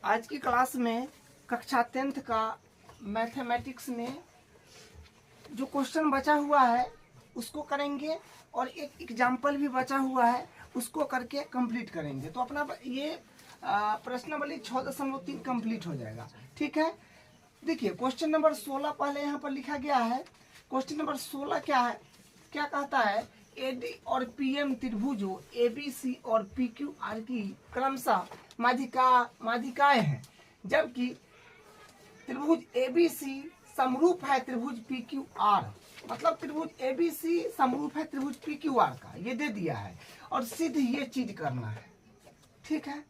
आज की क्लास में कक्षा 10th का मैथमेटिक्स में जो क्वेश्चन बचा हुआ है उसको करेंगे और एक एग्जाम्पल भी बचा हुआ है उसको करके कंप्लीट करेंगे। तो अपना ये प्रश्नावली 6.3 कंप्लीट हो जाएगा। ठीक है, देखिए क्वेश्चन नंबर 16 पहले यहाँ पर लिखा गया है। क्वेश्चन नंबर 16 क्या है, क्या कहता है, एडी और पीएम त्रिभुजों एबीसी और पीक्यूआर की क्रमशः माध्यिकाएं हैं, जबकि त्रिभुज एबीसी समरूप है त्रिभुज पीक्यूआर। मतलब त्रिभुज एबीसी समरूप है त्रिभुज पीक्यूआर का, ये दे दिया है और सिद्ध ये चीज करना है। ठीक है,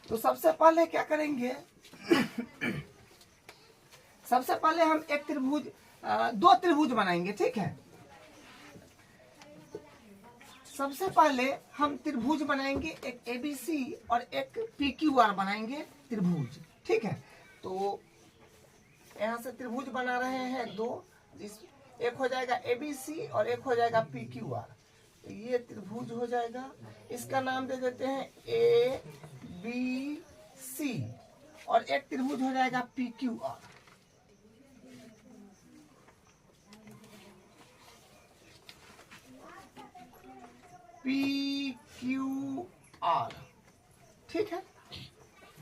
तो सबसे पहले क्या करेंगे, सबसे पहले हम एक त्रिभुज दो त्रिभुज बनाएंगे। ठीक है, सबसे पहले हम त्रिभुज बनाएंगे, एक एबीसी और एक पीक्यूआर बनाएंगे त्रिभुज। ठीक है, तो यहाँ से त्रिभुज बना रहे हैं दो, एक हो जाएगा एबीसी और एक हो जाएगा पीक्यूआर। तो ये त्रिभुज हो जाएगा, इसका नाम दे देते हैं ए बी सी, और एक त्रिभुज हो जाएगा पीक्यूआर। पीक्यूआर, ठीक है।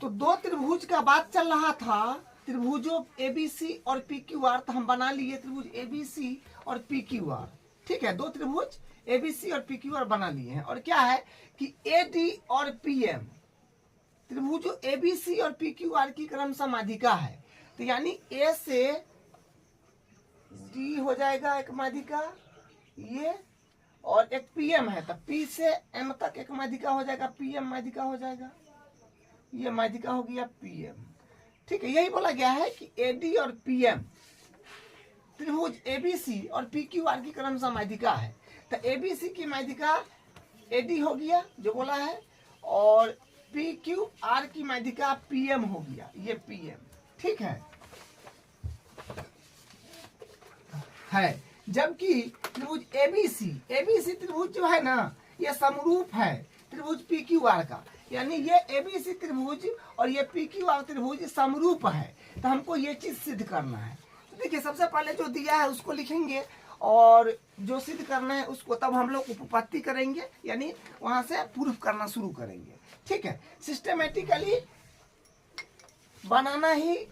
तो दो त्रिभुज का बात चल रहा था, त्रिभुजों एबीसी और पीक्यूआर, तो हम बना लिए त्रिभुज एबीसी और पीक्यूआर। ठीक है, दो त्रिभुज एबीसी और पीक्यूआर बना लिए हैं। और क्या है कि एडी और पीएम त्रिभुजों एबीसी और पीक्यूआर की क्रमशः माध्यिका है। तो यानी ए से डी हो जाएगा एक माध्यिका ये, और एक पीएम है तो पी से एम तक एक माध्यिका हो जाएगा, पीएम माध्यिका हो जाएगा, ये माध्यिका हो गया पीएम। ठीक है, यही बोला गया है कि एडी और पीएम त्रिभुज एबीसी और पीक्यूआर की क्रमशः माध्यिका है। तो एबीसी की माध्यिका एडी हो गया जो बोला है, और पीक्यूआर की माध्यिका पीएम हो गया, ये पीएम। ठीक है, जबकि त्रिभुज एबीसी त्रिभुज जो है ना, ये समरूप है त्रिभुज पीक्यूआर का। यानी ये एबीसी त्रिभुज और ये पीक्यूआर त्रिभुज समरूप है। तो हमको ये चीज सिद्ध करना है। तो देखिए सबसे पहले जो दिया है उसको लिखेंगे, और जो सिद्ध करना है उसको तब हम लोग उपपत्ति करेंगे, यानी वहां से प्रूफ करना शुरू करेंगे। ठीक है, सिस्टमेटिकली बनाना ही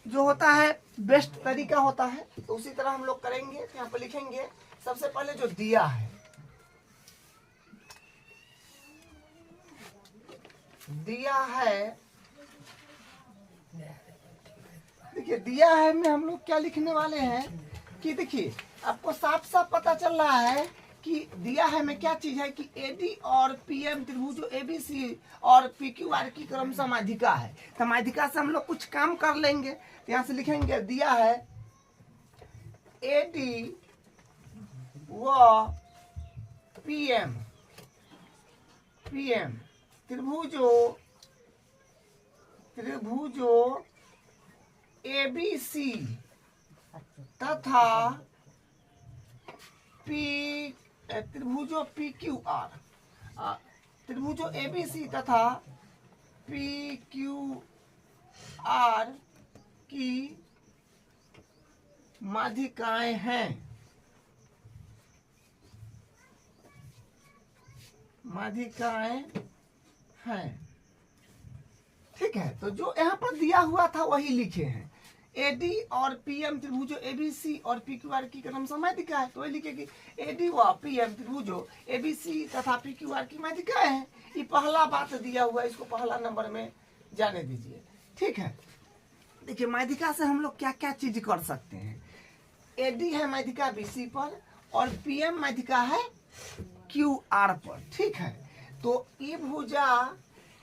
जो होता है बेस्ट तरीका होता है। तो उसी तरह हम लोग करेंगे। यहाँ पर लिखेंगे सबसे पहले जो दिया है, देखिए दिया है में हम लोग क्या लिखने वाले हैं कि देखिए आपको साफ साफ पता चल रहा है कि दिया है में क्या चीज है कि एडी और पीएम त्रिभुजों एबीसी और पीक्यूआर की क्रमशः माध्यिका है। तो माध्यिका से हम लोग कुछ काम कर लेंगे। तो यहाँ से लिखेंगे दिया है एडी व पीएम त्रिभुजों एबीसी तथा त्रिभुजों पीक्यूआर, त्रिभुजों एबीसी तथा पीक्यूआर की माध्यिकाएं हैं, ठीक है। तो जो यहाँ पर दिया हुआ था वही लिखे हैं, एडी और पीएम त्रिभुजों एबीसी और पीक्यूआर की क्रमशः माध्यिका है। तो वही लिखे कि एडी व पीएम त्रिभुजों एबीसी तथा पीक्यूआर की माध्यिकाएं हैं। ये पहला बात दिया हुआ है, इसको पहला नंबर में जाने दीजिए। ठीक है, देखिए माध्यिका से हम लोग क्या क्या चीज कर सकते हैं। एडी है माध्यिका बीसी पर और पीएम माध्यिका है क्यूआर पर। ठीक है, तो ये भुजा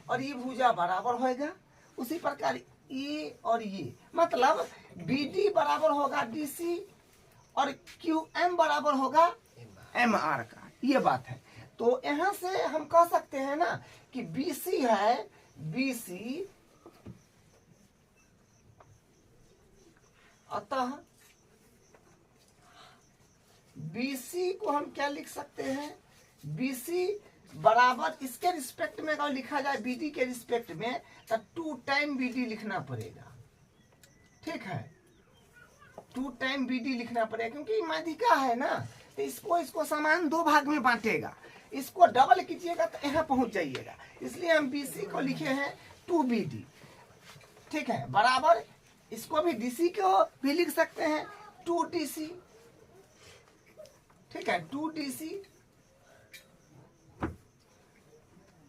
और ये भुजा बराबर होगा। उसी प्रकार ये और ये, मतलब बीडी बराबर होगा डीसी और क्यूएम बराबर होगा एमआर का, ये बात है। तो यहाँ से हम कह सकते हैं ना कि बीसी है बीसी, अतः बीसी को हम क्या लिख सकते हैं BC बराबर इसके रिस्पेक्ट में अगर लिखा जाए BD के रिस्पेक्ट में तो 2 टाइम BD लिखना पड़ेगा, ठीक है, 2 टाइम BD लिखना पड़ेगा, क्योंकि माध्यिका है ना, तो इसको समान 2 भाग में बांटेगा, इसको डबल कीजिएगा तो यहाँ पहुंच जाइएगा, इसलिए हम BC को लिखे हैं 2BD, ठीक है, बराबर इसको भी DC को भी लिख सकते हैं 2DC, ठीक है, 2DC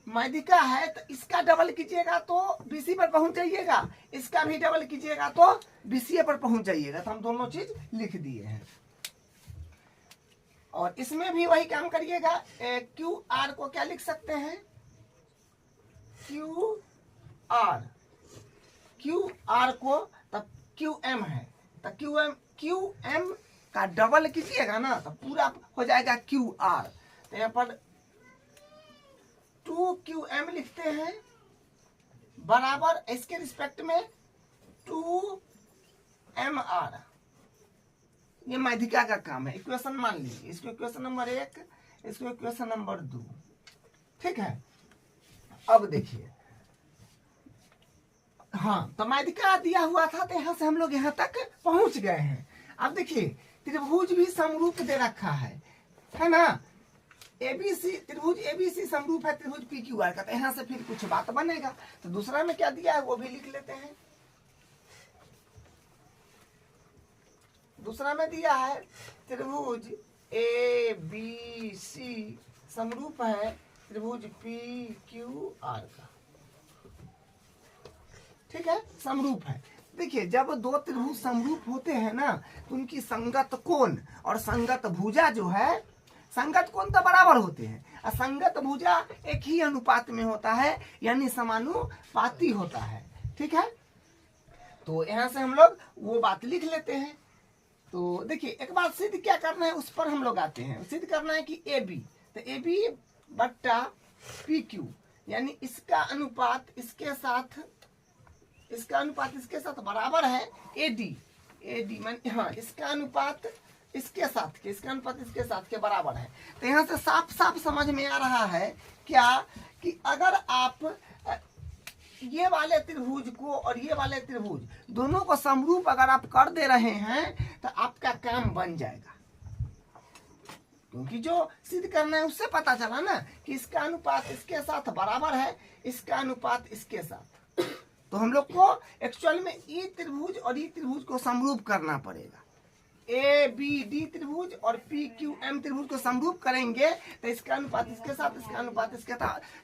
माध्यिका है तो इसका डबल कीजिएगा तो BC पर पहुंच जाइएगा, इसका भी डबल कीजिएगा तो BCA पर पहुंच जाइएगा, तो हम दोनों चीज लिख दिए हैं। और इसमें भी वही काम करिएगा, QR को क्या लिख सकते हैं, QR को तब QM है, तो QM का डबल कीजिएगा ना तो पूरा हो जाएगा QR, तो यहाँ पर 2QM लिखते हैं बराबर इसके रिस्पेक्ट में 2MR, ये माध्यिका का काम है। इक्वेशन मान लीजिए, इसको इक्वेशन नंबर 1, इसको इक्वेशन नंबर 2, ठीक है। अब देखिए, हाँ, तो माध्यिका दिया हुआ था तो यहाँ से हम लोग यहाँ तक पहुंच गए हैं। अब देखिए त्रिभुज भी समरूप दे रखा है ना, ABC त्रिभुज ABC समरूप है त्रिभुज PQR का, तो यहाँ से फिर कुछ बात बनेगा। तो दूसरा में क्या दिया है वो भी लिख लेते हैं। दूसरा में दिया है त्रिभुज ABC समरूप है त्रिभुज PQR का, ठीक है, समरूप है। देखिए जब दो त्रिभुज समरूप होते हैं ना तो उनकी संगत कोण और संगत भुजा जो है, संगत कोण तो बराबर होते हैं और संगत भुजा एक ही अनुपात में होता है, यानी समानुपाती होता है, ठीक है। तो यहाँ से हम लोग वो बात लिख लेते हैं। तो देखिए एक बार सिद्ध क्या करना है उस पर हम लोग आते हैं। सिद्ध करना है कि AB, तो AB बट्टा PQ, यानी इसका अनुपात इसके साथ, इसका अनुपात इसके साथ बराबर है AD मान, हाँ, इसका अनुपात इसके साथ के, इसका अनुपात इसके साथ के बराबर है। तो यहाँ से साफ साफ समझ में आ रहा है क्या कि अगर आप ये वाले त्रिभुज को और ये वाले त्रिभुज दोनों को समरूप अगर आप कर दे रहे हैं तो आपका काम बन जाएगा, क्योंकि जो सिद्ध करना है उससे पता चला ना कि इसका अनुपात इसके साथ बराबर है, इसका अनुपात इसके साथ। तो हम लोग को एक्चुअल में ये त्रिभुज और ये त्रिभुज को समरूप करना पड़ेगा। ABD त्रिभुज और PQM त्रिभुज को समरूप करेंगे तो इसका अनुपात इसके साथ, इसका अनुपात इसके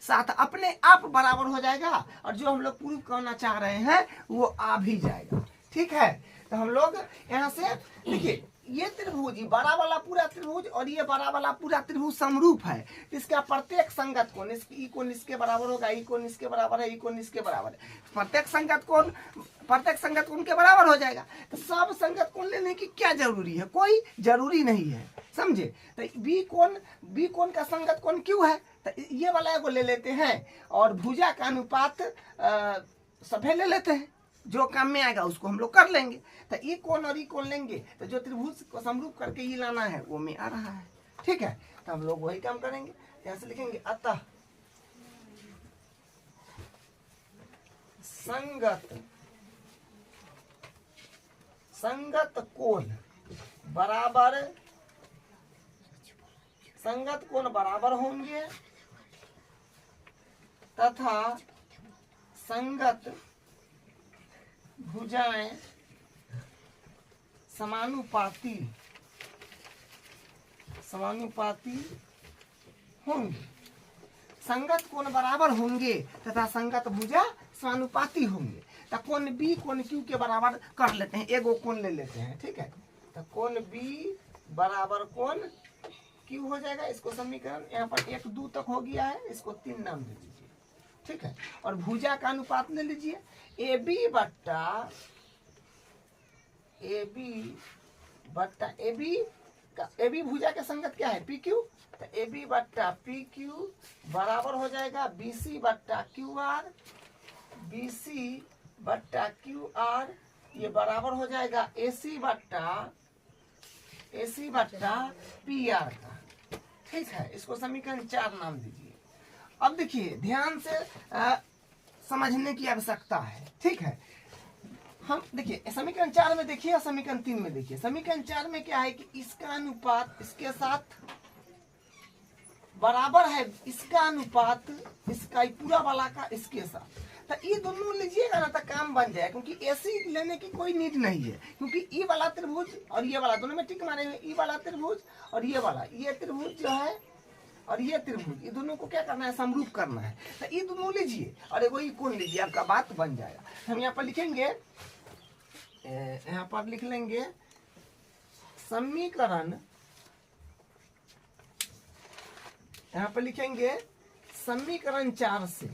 साथ अपने आप बराबर हो जाएगा, और जो हम लोग प्रूव करना चाह रहे हैं वो आ भी जाएगा, ठीक है। तो हम लोग यहाँ से देखिए ये त्रिभुज, बड़ा वाला पूरा त्रिभुज और ये बड़ा वाला पूरा त्रिभुज समरूप है, इसका प्रत्येक संगत कोण, ई कोण इसके बराबर होगा, ई कोण इसके बराबर है, ई कोण इसके बराबर है, प्रत्येक संगत कोण के बराबर हो जाएगा। तो सब संगत कोण लेने की क्या जरूरी है, कोई जरूरी नहीं है, समझे। तो बी कोण का संगत कोण क्यों है, तो ये वाला को ले लेते हैं और भुजा का अनुपात सभे ले लेते हैं, जो काम में आएगा उसको हम लोग कर लेंगे। तो ई कोण और ई कोण लेंगे तो जो त्रिभुज को समरूप करके ये लाना है वो में आ रहा है, ठीक है। तो हम लोग वही काम करेंगे। यहाँ से लिखेंगे अतः संगत कोण बराबर होंगे तथा संगत भुजाएं समानुपाती होंगे। संगत कोण बराबर होंगे तथा संगत भुजा समानुपाती होंगे। तो कोण B कोण Q के बराबर कर लेते हैं, एगो कोण ले लेते हैं, ठीक है। तो कोण B बराबर कोण Q हो जाएगा। इसको समीकरण यहाँ पर 1 2 तक हो गया है, इसको 3 नाम दे दीजिए, ठीक है। और भुजा का अनुपात ले लीजिए AB बट्टा AB भुजा के संगत क्या है PQ, तो AB बट्टा PQ बराबर हो जाएगा BC बट्टा QR, ये बराबर हो जाएगा AC बट्टा PR का, ठीक है, इसको समीकरण 4 नाम दीजिए। अब देखिए ध्यान से समझने की आवश्यकता है, ठीक है। हम देखिए समीकरण 4 में देखिए, समीकरण 3 में देखिए। समीकरण 4 में क्या है कि इसका अनुपात इसके साथ बराबर है, इसका अनुपात इसका पूरा वाला का इसके साथ। तो ये दोनों लीजिएगा ना तो काम बन जाए, क्योंकि ऐसी लेने की कोई नीड नहीं है, क्योंकि ई वाला त्रिभुज और ये वाला दोनों में टिक मारे हुए, ई वाला त्रिभुज और ये वाला, ये त्रिभुज जो है और ये त्रिभुज, ये दोनों को क्या करना है, समरूप करना है। तो ये दोनों लीजिए और एगो ई कोण लीजिए, आपका बात बन जाएगा। हम यहाँ पर लिखेंगे, यहाँ पर लिख लेंगे समीकरण, यहाँ पर लिखेंगे समीकरण 4 से,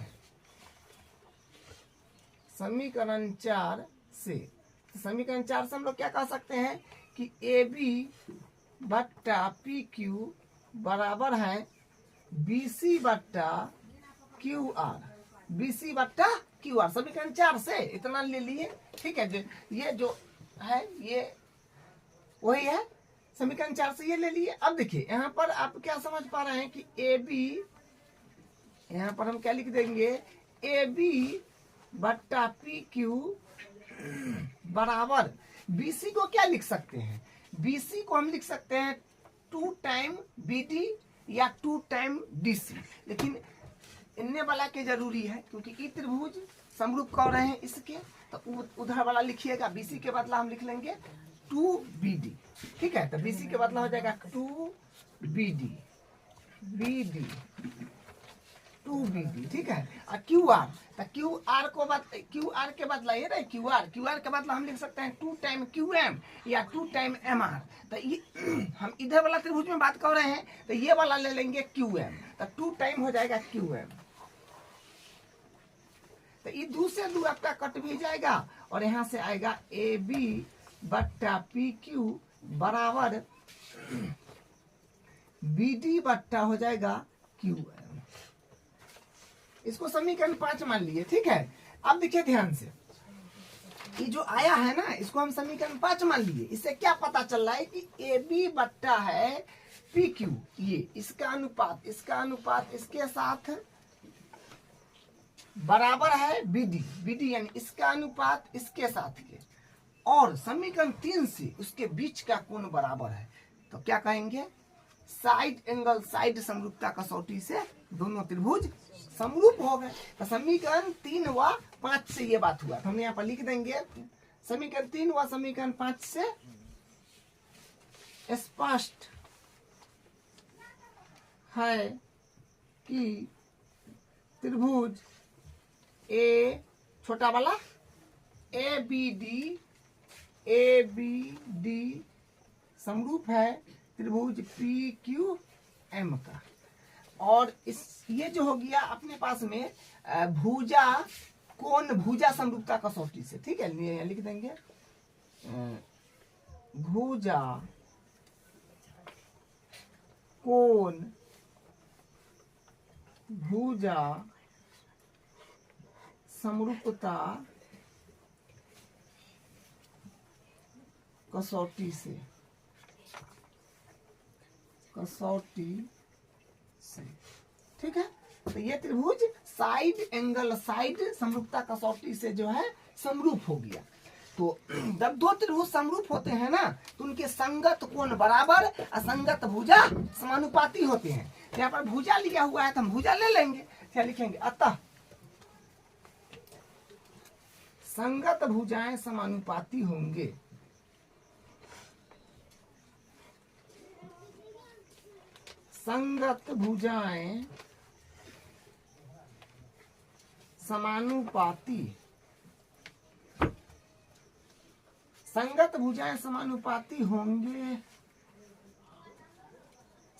समीकरण 4 से, समीकरण 4 से हम लोग क्या कह सकते हैं कि ए बी बट्टा पी क्यू बराबर है बी सी बट्टा क्यू आर, बी सी बट्टा क्यू आर। समीकरण 4 से इतना ले लिए, ठीक है। ये जो है ये वही है, समीकरण 4 से ये ले लिए। अब देखिए यहाँ पर आप क्या समझ पा रहे हैं कि ए बी, यहाँ पर हम क्या लिख देंगे, ए बी बट्टा पी क्यू बराबर बी सी को क्या लिख सकते हैं, बी सी को हम लिख सकते हैं 2 टाइम बी डी या 2 टाइम डी सी। लेकिन इन्ने वाला के जरूरी है, क्योंकि ई त्रिभुज समरूप कर रहे हैं इसके, तो उधर वाला लिखिएगा, बी सी के बदला हम लिख लेंगे 2 बी डी, ठीक है। तो बी सी के बदला हो जाएगा 2 B D, B D 2 B D, ठीक है। और क्यू आर, तो क्यू आर के बदला ये रहे क्यू आर के बदला हम लिख सकते हैं 2 टाइम क्यू एम या 2 टाइम एम आर। तो ये हम इधर वाला त्रिभुज में बात कर रहे हैं, तो ये वाला ले लेंगे क्यू एम, तो 2 टाइम हो जाएगा क्यू एम। तो ये 2 से 2 आपका कट भी जाएगा और यहाँ से आएगा ए बी बट्टा पी क्यू बराबर बी डी बट्टा हो जाएगा क्यू एम। इसको समीकरण 5 मान लिए, ठीक है। अब देखिए ध्यान से, ये जो आया है ना, इसको हम समीकरण 5 मान लिए। इससे क्या पता चल रहा है कि ए बी बट्टा है पी क्यू, ये इसका अनुपात इसके साथ बराबर है बीडी, बीडी यानी इसका अनुपात इसके साथ के, और समीकरण 3 से उसके बीच का कोण बराबर है। तो क्या कहेंगे, साइड एंगल, साइड समरूपता कसौटी से दोनों त्रिभुज समरूप हो गए। तो समीकरण 3 व 5 से ये बात हुआ। तो हम यहाँ पर लिख देंगे समीकरण 3 व समीकरण 5 से स्पष्ट है कि त्रिभुज ए छोटा वाला ए बी डी समरूप है त्रिभुज पी क्यू एम का। और इस ये जो हो गया अपने पास में भुजा कोण भुजा समरूपता कसौटी से, ठीक है। ये लिख देंगे भुजा कोण भुजा समरूपता कसौटी से, ठीक है। तो ये त्रिभुज साइड एंगल, साइड समरूपता कसौटी से जो है समरूप हो गया। तो जब 2 त्रिभुज समरूप होते हैं ना, तो उनके संगत कोण बराबर, असंगत भुजा समानुपाती होते हैं। यहाँ पर भुजा लिखा हुआ है तो हम भुजा ले लेंगे, क्या लिखेंगे, अतः संगत भुजाएं समानुपाती होंगे। संगत भुजाएं समानुपाती, संगत भुजाएं समानुपाती होंगे,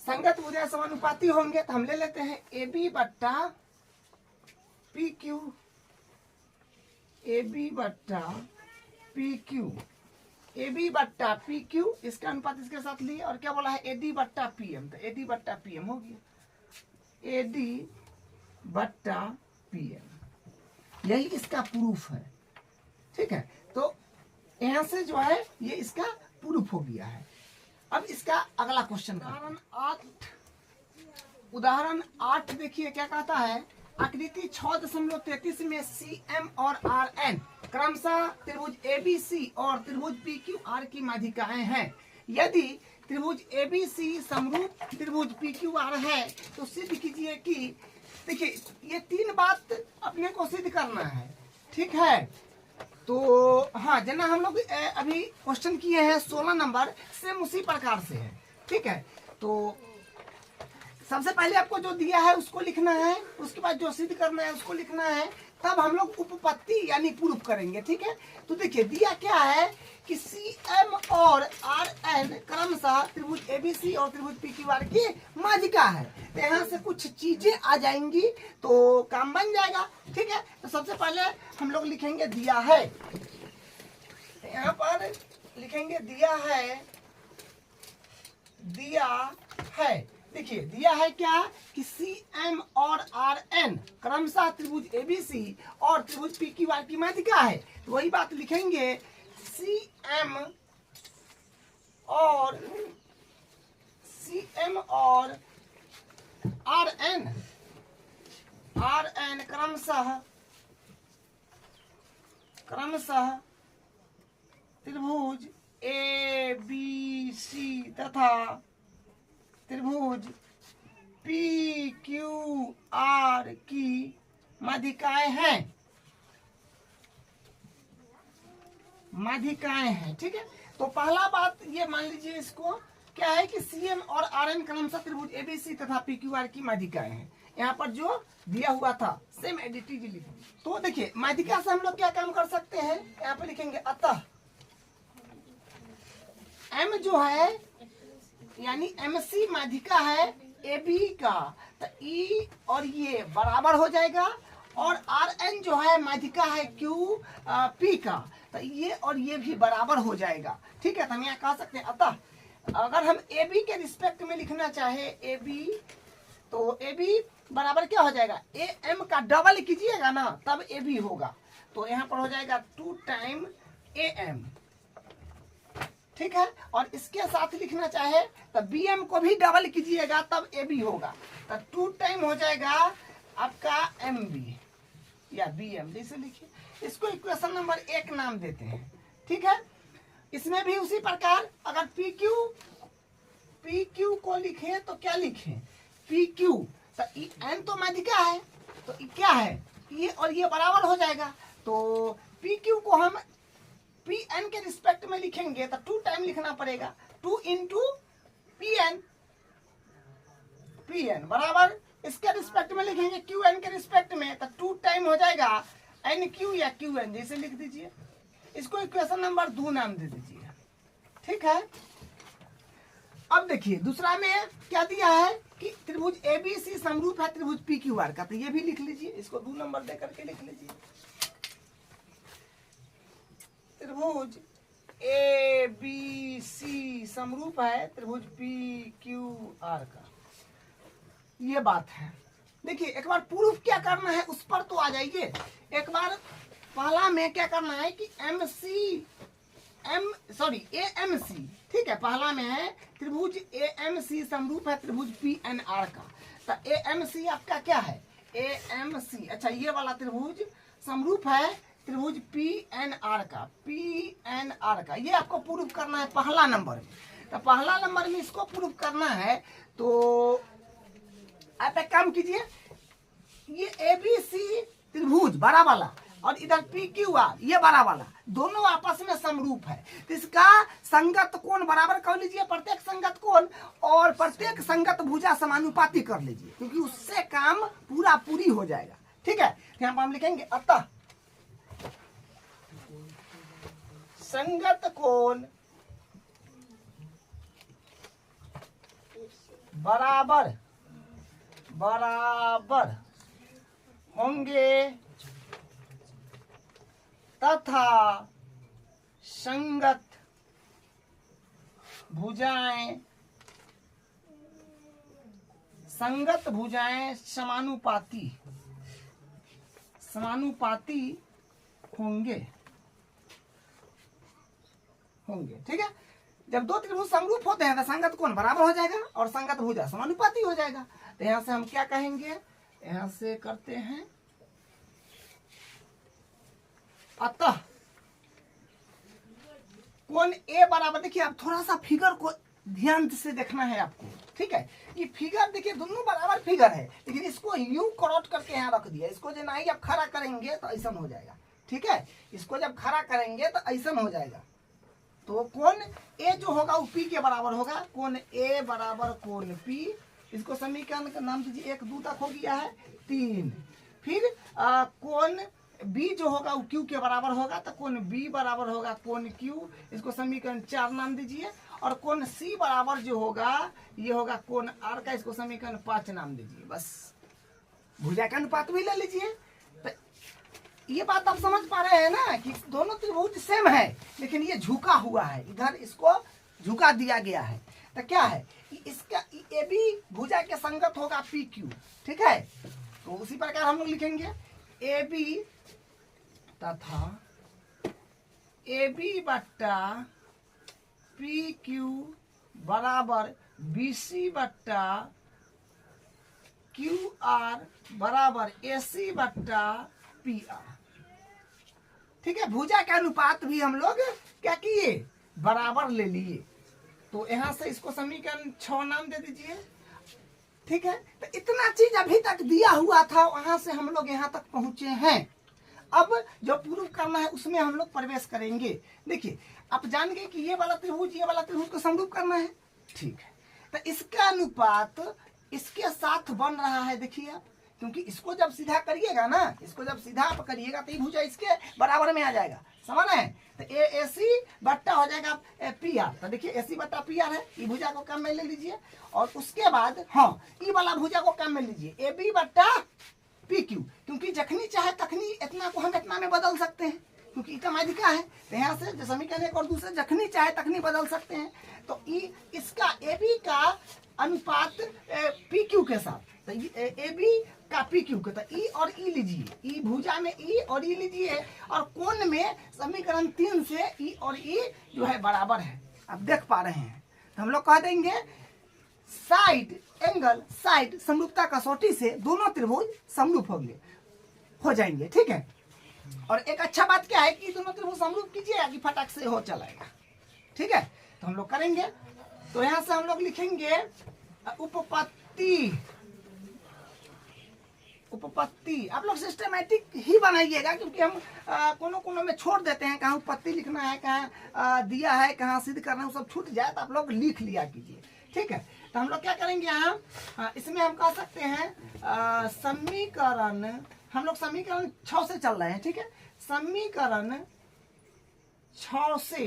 संगत भुजाएं समानुपाती होंगे। तो हम ले लेते हैं ए बी बट्टा पी क्यू, ए बी बट्टा पी क्यू, ए बी बट्टा पी क्यू, इसका अनुपात इसके साथ लिए, और क्या बोला है, ए डी बट्टा पी एम। तो ए डी बट्टा पी एम हो गया, ए डी बट्टा पी एम, यही इसका प्रूफ है, ठीक है। तो यहां से जो है ये इसका प्रूफ हो गया है। अब इसका अगला क्वेश्चन, कारण 8 उदाहरण 8 देखिए क्या कहता है, आकृति 6.33 में CM और RN क्रमशः त्रिभुज ABC और त्रिभुज PQR की माध्यिकाएं हैं। यदि त्रिभुज ABC समरूप त्रिभुज PQR है तो सिद्ध कीजिए कि, देखिए ये 3 बात अपने को सिद्ध करना है, ठीक है। तो हाँ, जना हम लोग अभी क्वेश्चन किए हैं 16 नंबर, सेम उसी प्रकार से है, ठीक है। तो सबसे पहले आपको जो दिया है उसको लिखना है, उसके बाद जो सिद्ध करना है उसको लिखना है, तब हम लोग उपपत्ति यानी प्रूफ करेंगे, ठीक है। तो देखिए दिया क्या है कि CM और RN क्रमशः त्रिभुज ABC और त्रिभुज PQR की माध्यिका है। तो यहाँ से कुछ चीजें आ जाएंगी तो काम बन जाएगा, ठीक है। तो सबसे पहले हम लोग लिखेंगे दिया है, यहाँ पर लिखेंगे दिया है, दिया है। देखिए दिया है क्या कि CM और RN क्रमशः त्रिभुज ABC और त्रिभुज PQR की माध्यिका है। तो वही बात लिखेंगे, CM और RN क्रमशः त्रिभुज ABC तथा त्रिभुज PQR की माध्यिकाएं हैं, ठीक है। तो पहला बात ये मान लीजिए, इसको क्या है कि CM और RN क्रमशः त्रिभुज ABC तथा PQR की माध्यिकाएं हैं। यहाँ पर जो दिया हुआ था सेम एडिटिव लिखेंगे। तो देखिए माध्यिका से हम लोग क्या काम कर सकते हैं, यहाँ पे लिखेंगे अतः M जो है यानी MC माध्यिका है AB का, तो E और ये बराबर हो जाएगा, और RN जो है माध्यिका है QP का, तो ये और ये भी बराबर हो जाएगा, ठीक है। तो हम यहाँ कह सकते हैं अतः अगर हम AB के रिस्पेक्ट में लिखना चाहे AB, तो AB बराबर क्या हो जाएगा, AM का डबल कीजिएगा ना तब AB होगा, तो यहाँ पर हो जाएगा 2 टाइम AM, ठीक है। और इसके साथ लिखना चाहे तो BM को भी डबल कीजिएगा तब AB होगा, तो 2 टाइम हो जाएगा आपका MB या BM, जैसे लिखिए। इसको इक्वेशन नंबर 1 नाम देते हैं, ठीक है। इसमें भी उसी प्रकार अगर PQ को लिखें तो क्या लिखें, PQ, तो N तो माध्यिका है, तो क्या है ये और ये बराबर हो जाएगा, तो PQ को हम PN के रिस्पेक्ट में लिखेंगे तो 2 टाइम लिखना पड़ेगा, 2 इंटू PN बराबर इसके रिस्पेक्ट में लिखेंगे QN के रिस्पेक्ट में तो 2 टाइम हो जाएगा NQ या QN, जैसे लिख दीजिए। इसको इक्वेशन नंबर 2 नाम दे दीजिए, ठीक है। अब देखिए दूसरा में क्या दिया है कि त्रिभुज ABC समरूप है त्रिभुज PQR का, तो ये भी लिख लीजिए, इसको 2 नंबर दे करके लिख लीजिए। त्रिभुज ABC समरूप है त्रिभुज PQR का, ये बात है। देखिए एक बार प्रूफ क्या करना है उस पर तो आ जाइए। एक बार पहला में क्या करना है कि AMC, ठीक है, पहला में है त्रिभुज AMC समरूप है त्रिभुज PNR का, तो AMC आपका क्या है, AMC, अच्छा ये वाला त्रिभुज समरूप है त्रिभुज PNR का, ये आपको प्रूफ करना है पहला नंबर में। तो पहला नंबर में इसको प्रूफ करना है तो आप एक काम कीजिए, ये ABC त्रिभुज बड़ा वाला और इधर PQR ये बड़ा वाला दोनों आपस में समरूप है, तो इसका संगत कोण बराबर कर लीजिए, प्रत्येक संगत कोण और प्रत्येक संगत भुजा समानुपाती कर लीजिए, क्योंकि उससे काम पूरी हो जाएगा, ठीक है। यहाँ पर हम लिखेंगे अतः संगत कोण बराबर होंगे तथा संगत भुजाएं समानुपाती होंगे, ठीक है। जब दो त्रिभुज समरूप होते हैं तो संगत कोण बराबर हो जाएगा और संगत भुजा समानुपाती हो जाएगा। तो यहाँ से हम क्या कहेंगे, यहाँ से करते हैं अतः कोण ए बराबर, देखिए आप थोड़ा सा फिगर को ध्यान से देखना है आपको, ठीक है। ये फिगर देखिए दोनों बराबर फिगर है, लेकिन इसको यूं क्रॉट करके यहाँ रख दिया। इसको जो नहीं आप खड़ा करेंगे तो ऐसा हो जाएगा, ठीक है। इसको जब खड़ा करेंगे तो ऐसा हो जाएगा। तो कोण ए जो होगा वो पी के बराबर होगा। कोण ए बराबर कोण पी, इसको समीकरण का नाम दीजिए, 1 2 तक हो गया है 3। फिर कोण बी जो होगा वो क्यू के बराबर होगा, तो कोण बी बराबर होगा कोण क्यू, इसको समीकरण 4 नाम दीजिए। और कोण सी बराबर जो होगा ये होगा कोण आर का, इसको समीकरण 5 नाम दीजिए। बस भुजा का अनुपात भी ले लीजिए। तो ये बात आप समझ पा रहे हैं ना कि दोनों त्रिभुज सेम है, लेकिन ये झुका हुआ है, इधर इसको झुका दिया गया है। तो क्या है, इसका ए बी भुजा के संगत होगा पी क्यू, ठीक है। तो उसी प्रकार हम लोग लिखेंगे ए बी तथा ए बी बट्टा पी क्यू बराबर बी सी बट्टा क्यू आर बराबर ए सी बट्टा पी आर, ठीक है। भुजा के अनुपात भी हम लोग क्या किए, बराबर ले लिए। तो यहां से इसको समीकरण 6 नाम दे दीजिए, ठीक है। तो इतना चीज अभी तक दिया हुआ था, वहां से हम लोग यहाँ तक पहुंचे हैं। अब जो प्रूफ करना है उसमें हम लोग प्रवेश करेंगे। देखिए आप जान गए कि ये वाला त्रिभुज को समरूप करना है, ठीक है। तो इसका अनुपात इसके साथ बन रहा है, देखिए आप, क्योंकि इसको जब सीधा करिएगा ना, इसको जब सीधा आप करिएगा तो ये भुजा इसके बराबर में आ जाएगा, समझ रहे हैं। तो ए सी बट्टा हो जाएगा पी आर। तो देखिए ए सी बट्टा पी आर है, ये भुजा को कम में ले लीजिए। और उसके बाद हाँ ये वाला भुजा को कम में लीजिए, ए बी बट्टा पी क्यू, क्योंकि जखनी चाहे तखनी इतना को हम इतना में बदल सकते हैं, क्योंकि इतना माध्यिका है। तो यहाँ से समीकरण 1 और दूसरे जखनी चाहे तखनी बदल सकते हैं। तो इसका ए बी का अनुपात पी क्यू के साथ, तो ए बी का पी क्यू का, तो ई और ई लीजिए, ई भुजा में ई और ई लीजिए। और कोण में समीकरण 3 से ई और ई जो है बराबर है, आप देख पा रहे हैं। तो हम लोग कह देंगे साइड एंगल साइड समरूपता कसौटी से दोनों त्रिभुज समरूप हो जाएंगे, ठीक है। और एक अच्छा बात क्या है कि दोनों त्रिभुज समरूप कीजिए कि फटाक से हो चलाएगा, ठीक है। तो हम लोग करेंगे। तो यहां से हम लोग लिखेंगे उपपत्ति। आप लोग सिस्टमैटिक ही बनाइएगा, क्योंकि हम कोनो में छोड़ देते हैं, कहाँ उपपत्ति लिखना है, कहाँ दिया है, कहाँ सिद्ध करना है, वो सब छूट जाए। तो आप लोग लिख लिया कीजिए, ठीक है। तो हम लोग क्या करेंगे यहाँ, इसमें हम कह सकते हैं समीकरण, हम लोग समीकरण 6 से चल रहे हैं, ठीक है। समीकरण 6 से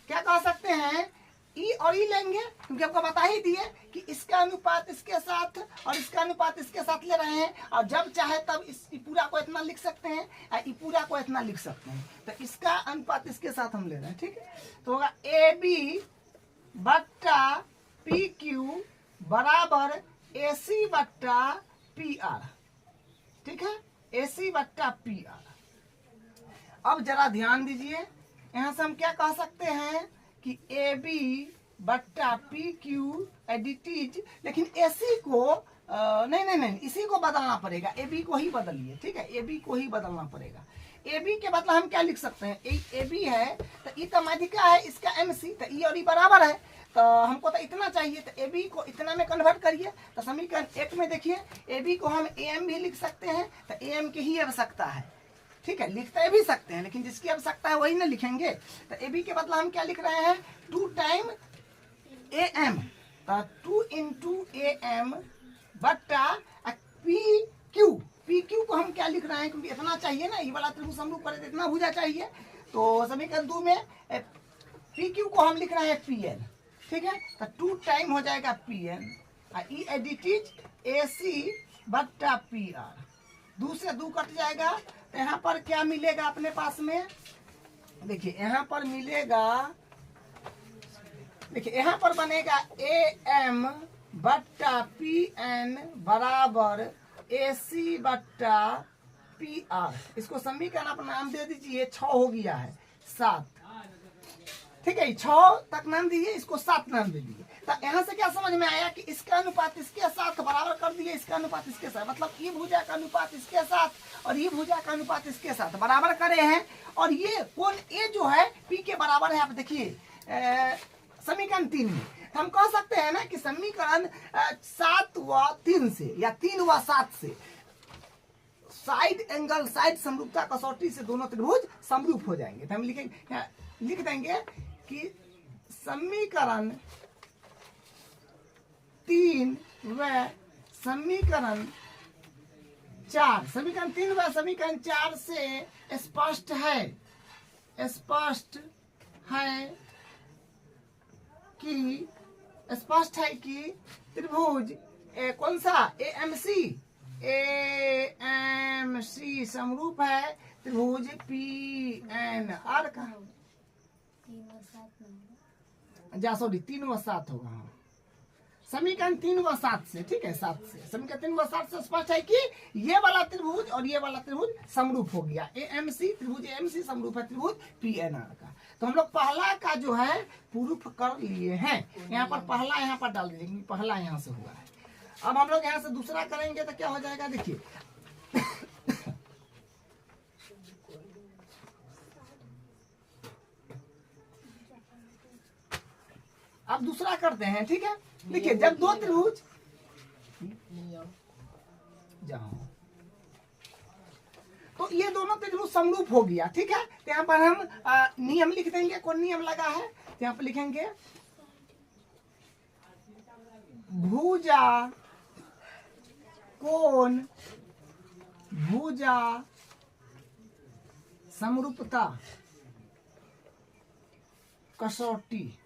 क्या कह सकते हैं, ई और ई लेंगे, क्योंकि आपको बता ही दिए कि इसका अनुपात इसके साथ और इसका अनुपात इसके साथ ले रहे हैं। और जब चाहे तब इस पूरा को इतना लिख सकते हैं और ई पूरा को इतना लिख सकते हैं। तो इसका अनुपात इसके साथ हम ले रहे हैं, ठीक है। तो होगा ए बी बट्टा पी क्यू बराबर ए सी बट्टा पी आर, ठीक है, ए सी बट्टा पी आर। अब जरा ध्यान दीजिए, यहां से हम क्या कह सकते हैं कि ए बी बट्टा पी क्यू एडिटीज, लेकिन ए सी को नहीं, इसी को बदलना पड़ेगा, ए बी को ही बदलिए, ठीक है। ए बी को ही बदलना पड़ेगा। ए बी के बदला हम क्या लिख सकते हैं, ए बी है तो ई तो माध्यिका है, इसका एम सी, तो ई और ई बराबर है। तो हमको तो इतना चाहिए, तो ए बी को इतना में कन्वर्ट करिए। तो समीकरण 1 में देखिए ए बी को हम ए एम भी लिख सकते हैं, तो ए एम की ही आवश्यकता है, ठीक है। लिखते भी सकते हैं, लेकिन जिसकी आवश्यकता है वही ना लिखेंगे। तो ए बी के बदला हम क्या लिख रहे हैं, 2 टाइम ए एम, तो 2 इंटू ए एम बट्टा पी क्यू को हम क्या लिख रहे हैं, क्योंकि इतना चाहिए ना, ये वाला त्रिभुज समरूप करे तो इतना भुजा चाहिए। तो समीकरण 2 में पी क्यू को हम लिख रहे हैं पी एन, ठीक है। तो 2 टाइम हो जाएगा पी एन, ई एडिटीज ए सी बट्टा पी आर, 2 से 2 कट जाएगा। तो यहाँ पर क्या मिलेगा अपने पास में, देखिए यहाँ पर मिलेगा, देखिए यहाँ पर बनेगा ए एम बट्टा पी एन बराबर ए सी बट्टा पी आर। इसको समीकरण आप नाम दे दीजिए, 6 हो गया है 7, ठीक है। 6 तक नाम दीजिए, इसको 7 नाम दे दीजिए। तो यहाँ से क्या समझ में आया कि इसका अनुपात इसके साथ बराबर कर दिए, इसका अनुपात इसके साथ, मतलब ये भुजा का अनुपात इसके साथ और ये भुजा का अनुपात इसके साथ बराबर करे हैं। और ये कोण ए जो है पी के बराबर है। आप देखिए समीकरण 3 में तो हम कह सकते हैं ना कि समीकरण 7 व 3 से या 3 व 7 से साइड एंगल साइड समरूपता कसौटी से दोनों त्रिभुज समरूप हो जाएंगे। तो हम लिखेंगे, लिख देंगे कि समीकरण 3 व समीकरण 4, समीकरण 3 व समीकरण 4 से स्पष्ट है कि त्रिभुज कौन सा AMC समरूप है त्रिभुज PNR का। 3 व 7 होगा। हाँ, समीकरण 3 व 7 से, ठीक है, 7 से समीकरण 3 व 7 से स्पष्ट है कि ये वाला त्रिभुज और ये वाला त्रिभुज समरूप हो गया। त्रिभुज AMC समरूप है त्रिभुज PNR का। तो हम लोग पहला का जो है प्रूफ कर लिए हैं। यहाँ पर पहला यहाँ पर डाल दीजिए, पहला यहाँ से हुआ है। अब हम लोग यहाँ से दूसरा करेंगे तो क्या हो जाएगा, देखिए अब दूसरा करते हैं, ठीक है। देखिए जब दो त्रिभुज जाओ तो ये दोनों त्रिभुज समरूप हो गया, ठीक है। तो यहाँ पर हम नियम लिख देंगे। कौन नियम लगा है, तो यहाँ पर लिखेंगे भुजा कोण भुजा समरूपता कसौटी,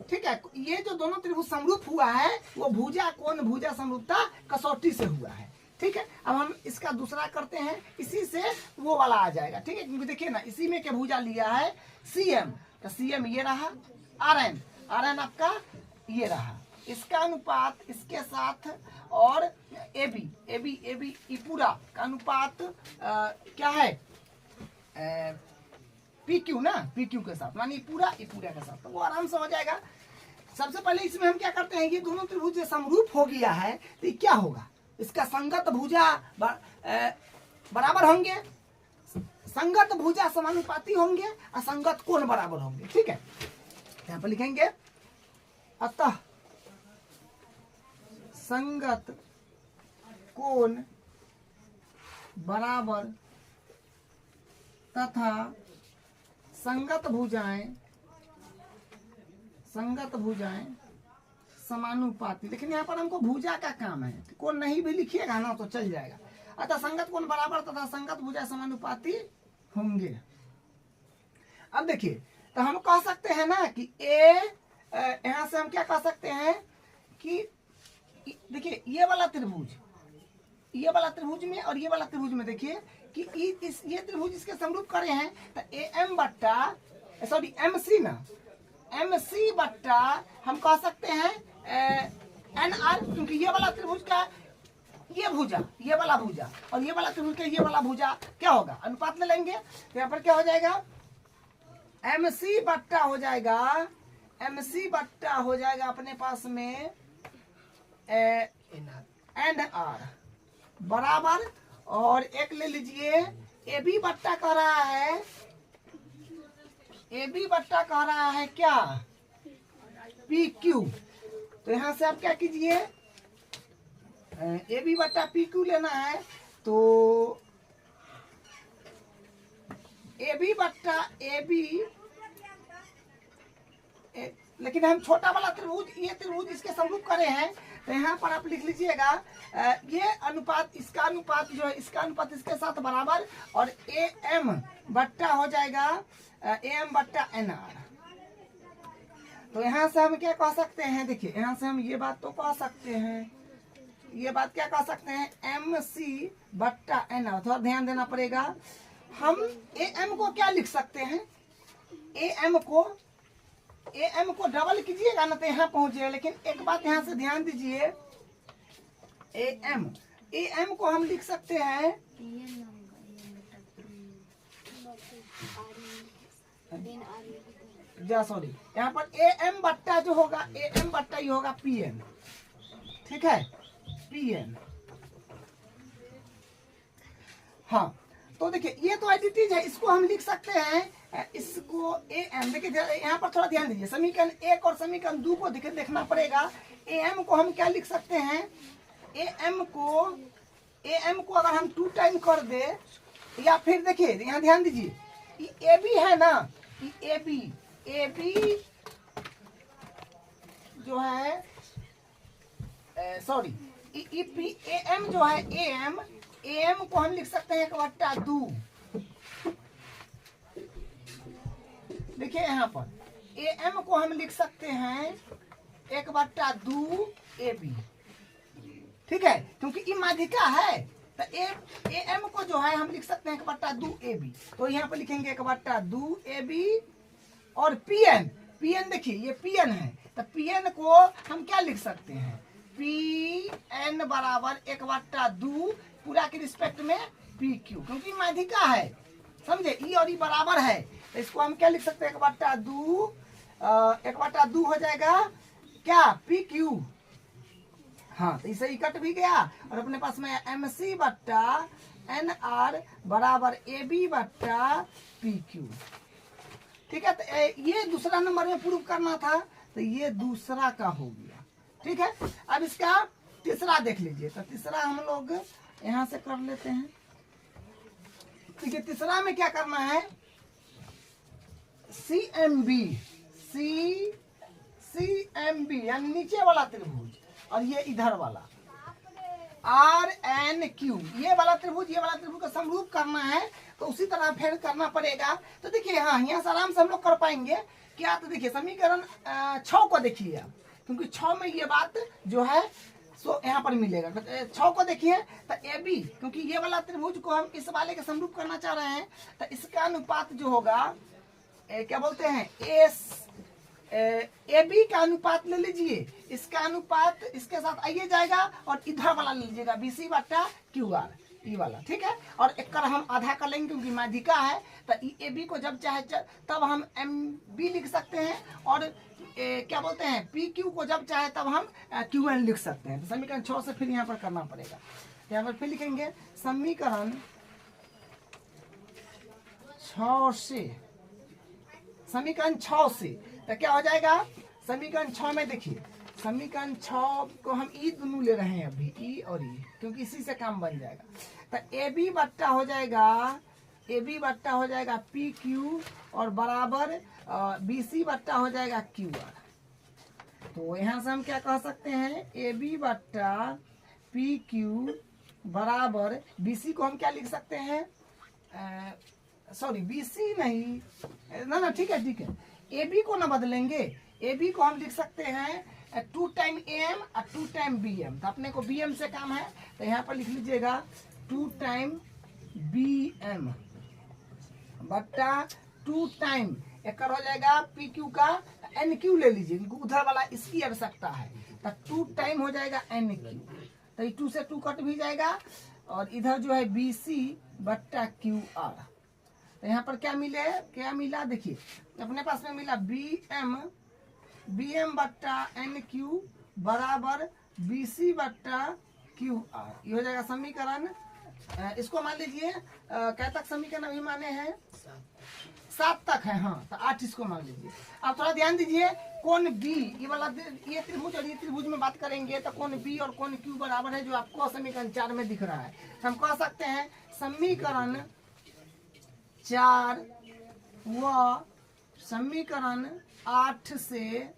ठीक है। ये जो दोनों त्रिभुज समरूप हुआ है वो भुजा कोण भुजा समरूपता कसौटी से हुआ है, ठीक है। अब हम इसका दूसरा करते हैं, इसी से वो वाला आ जाएगा, ठीक है। क्योंकि देखिए ना, इसी में क्या भुजा लिया है CM, तो CM ये रहा, RN आपका ये रहा, इसका अनुपात इसके साथ, और AB पूरा का अनुपात क्या है PQ ना, PQ के साथ, मानी पूरा के साथ, तो वो आराम से हो जाएगा। सबसे पहले इसमें हम क्या करते हैं, ये दोनों त्रिभुज समरूप हो गया है तो ये क्या होगा, इसका संगत भुजा बराबर होंगे, संगत भुजा समानुपाती होंगे और संगत कोण बराबर होंगे, ठीक है। यहाँ पर लिखेंगे अतः संगत कोण बराबर तथा संगत भुजाएं समानुपाती। लेकिन यहाँ पर हमको भुजा का काम है, कोण नहीं भी लिखिएगा ना तो चल जाएगा। अतः संगत कोण बराबर तथा संगत भुजा समानुपाती होंगे। अब देखिए, तो हम कह सकते हैं ना कि यहाँ से हम क्या कह सकते हैं कि देखिए ये वाला त्रिभुज में और ये वाला त्रिभुज में देखिए कि ये त्रिभुज इसके समरूप करे हैं, तो MC बट्टा हम कह सकते हैं NR, क्योंकि ये वाला त्रिभुज का ये वाला भुजा और ये वाला त्रिभुज का ये वाला भुजा क्या होगा, अनुपात ले लेंगे। तो यहाँ पर क्या हो जाएगा, MC बट्टा हो जाएगा अपने पास में NR बराबर, और एक ले लीजिए AB बट्टा कह रहा है क्या, PQ। तो यहाँ से आप क्या कीजिए, AB बट्टा PQ लेना है, तो AB बट्टा AB, लेकिन हम छोटा वाला त्रिभुज ये त्रिभुज इसके समरूप करे हैं, तो यहाँ पर आप लिख लीजिएगा ये अनुपात इसका अनुपात जो है इसका अनुपात इसके साथ बराबर, और AM बट्टा हो जाएगा AM बट्टा NR। तो यहाँ से हम क्या कह सकते हैं, देखिए यहाँ से हम ये बात तो कह सकते हैं, ये बात क्या कह सकते हैं, MC बट्टा NR। थोड़ा ध्यान देना पड़ेगा। हम AM को क्या लिख सकते हैं, AM को डबल कीजिएगा ना तो यहाँ पहुंच जाएगा। लेकिन एक बात यहाँ से ध्यान दीजिए, AM को हम लिख सकते हैं सॉरी यहाँ पर ए एम बट्टा जो होगा ए एम बट्टा ये होगा पी एन, ठीक है, पी एन। हाँ तो देखिए ये तो एडिटीज है, इसको हम लिख सकते हैं, इसको ए एम, देखिए यहाँ पर थोड़ा ध्यान दीजिए, समीकरण 1 और समीकरण 2 को देखना पड़ेगा। ए एम को हम क्या लिख सकते हैं, ए एम को अगर हम 2 टाइम कर दे, या फिर देखिए यहाँ ध्यान दीजिए, ए बी है ना, ए बी जो है सॉरी ए एम जो है ए एम को हम लिख सकते हैं 1/2। देखिए यहाँ पर ए एम को हम लिख सकते हैं 1/2 ए बी, ठीक है, क्योंकि ई माध्यिका है तो ए एम को जो है हम लिख सकते हैं 1/2 ए बी। तो यहाँ पर लिखेंगे 1/2 ए बी और पी एन देखिए ये पी एन है, तो पी एन को हम क्या लिख सकते हैं, पी एन बराबर 1/2 पूरा के रिस्पेक्ट में पी क्यू, क्योंकि माध्यिका है, समझे, ई और ई बराबर है, तो इसको हम क्या लिख सकते हैं 1/2 हो जाएगा क्या, पी क्यू। हाँ तो इसे कट भी गया और अपने पास में एम सी बट्टा एन आर बराबर ए बी बट्टा पी क्यू, ठीक है। तो ये दूसरा नंबर में प्रूव करना था, तो ये दूसरा का हो गया, ठीक है। अब इसका तीसरा देख लीजिए, तो तीसरा हम लोग यहाँ से कर लेते हैं। ठीक है, तीसरा में क्या करना है, सी एम बी यानी नीचे वाला त्रिभुज और ये इधर वाला आर एन क्यू, ये वाला त्रिभुज का समरूप करना है, तो उसी तरह फिर करना पड़ेगा। तो देखिए हाँ यहाँ से आराम से हम लोग कर पाएंगे क्या, तो देखिए समीकरण 6 को देखिए आप, क्योंकि 6 में ये बात जो है सो यहाँ पर मिलेगा। तो 6 को देखिए, तो ए बी, क्योंकि ये वाला त्रिभुज को हम इस वाले के समरूप करना चाह रहे हैं, तो इसका अनुपात जो होगा क्या बोलते हैं, ए बी का अनुपात ले लीजिए, इसका अनुपात इसके साथ आइए जाएगा और इधर वाला ले लीजिएगा बी सी बट्टा क्यू आर, ई वाला, ठीक है। और एक कर हम आधा कर लेंगे क्योंकि माध्यिका है, तो ए बी को जब चाहे तब हम एम बी लिख सकते हैं, और क्या बोलते हैं पी क्यू को जब चाहे तब हम क्यू एन लिख सकते हैं। तो समीकरण 6 से फिर यहाँ पर करना पड़ेगा, यहाँ पर फिर लिखेंगे समीकरण 6 से, तो क्या हो जाएगा, समीकरण 6 में देखिए, समीकरण 6 को हम ई दोनों ले रहे हैं अभी, ई और ई, क्योंकि इसी से काम बन जाएगा। तो ए बी बट्टा हो जाएगा पी क्यू और बराबर बी सी बट्टा हो जाएगा क्यू आर। तो यहाँ से हम क्या कह सकते हैं, ए बी बट्टा पी क्यू बराबर बी सी को हम क्या लिख सकते हैं, सॉरी बी सी नहीं ना, ठीक है, ए बी को ना बदलेंगे, ए बी को हम लिख सकते हैं 2 टाइम ए एम और 2 टाइम बी एम। तो अपने को बी एम से काम है, तो यहाँ पर लिख लीजिएगा 2 टाइम बी एम बट्टा 2 टाइम एक हो जाएगा पी क्यू का एन क्यू ले लीजिए, उधर वाला इसकी आवश्यकता है, तो 2 टाइम हो जाएगा एन क्यू, तो 2 से 2 कट भी जाएगा, और इधर जो है बी सी बट्टा क्यू आर। तो यहाँ पर क्या मिला देखिए, अपने पास में मिला बी एम बट्टा एन क्यू बराबर बी सी बट्टा क्यू आर, ये हो जाएगा समीकरण। इसको मान लीजिए क्या तक समीकरण अभी माने हैं, 7 तक है, हाँ, तो 8 इसको मान लीजिए। अब थोड़ा ध्यान दीजिए, कोण बी, ये त्रिभुज और ये त्रिभुज में बात करेंगे, तो कोण बी और कोण क्यू बराबर है, जो आपको समीकरण 4 में दिख रहा है। तो हम कह सकते हैं समीकरण 4 व समीकरण 8 से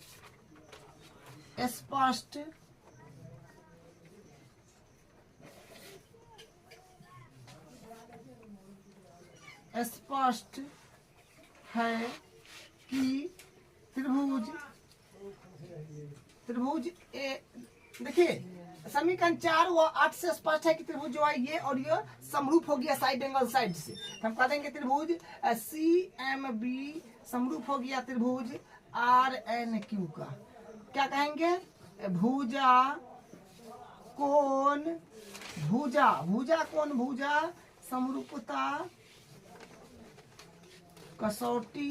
स्पष्ट है कि त्रिभुज ए, देखिए समीकरण 4 व 8 से स्पष्ट है कि त्रिभुज जो है ये और ये समरूप हो गया साइड एंगल साइड से। हम कह देंगे त्रिभुज सी एम बी समरूप हो गया त्रिभुज आर एन क्यू का। क्या कहेंगे, भुजा कोण समरूपता कसौटी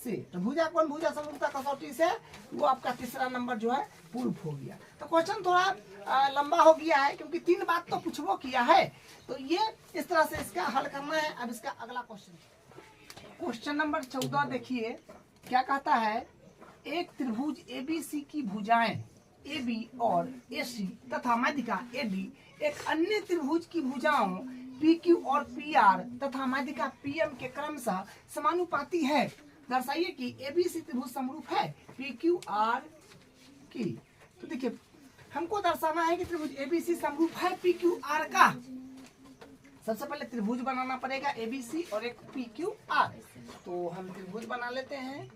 से। तो भुजा कौन, भुजा समरूपता कसौटी से वो आपका तीसरा नंबर जो है पूर्व हो गया। तो क्वेश्चन थोड़ा लंबा हो गया है क्योंकि 3 बात तो पूछबो किया है। तो ये इस तरह से इसका हल करना है। अब इसका अगला क्वेश्चन नंबर 14 देखिए क्या कहता है। एक त्रिभुज एबीसी की भुजाएं AB और AC तथा माध्यिका AD एक अन्य त्रिभुज की भुजाओं PQ और PR तथा माध्यिका PM के क्रमशः समानुपाती है। दर्शाइए कि ABC त्रिभुज समरूप है PQR की। तो देखिए हमको दर्शाना है कि त्रिभुज ABC समरूप है PQR का। सबसे पहले त्रिभुज बनाना पड़ेगा ABC और एक PQR। तो हम त्रिभुज बना लेते हैं।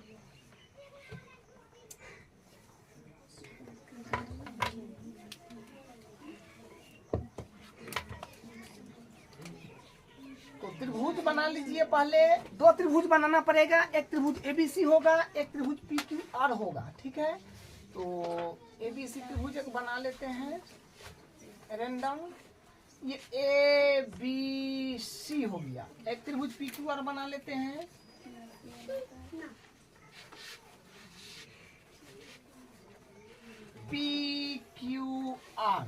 तो त्रिभुज बना लीजिए। पहले 2 त्रिभुज बनाना पड़ेगा। एक त्रिभुज ABC होगा, एक त्रिभुज PQR होगा। ठीक है, तो ABC त्रिभुज एक बना लेते हैं रैंडम। ये ABC हो गया। एक त्रिभुज PQR बना लेते हैं। PQR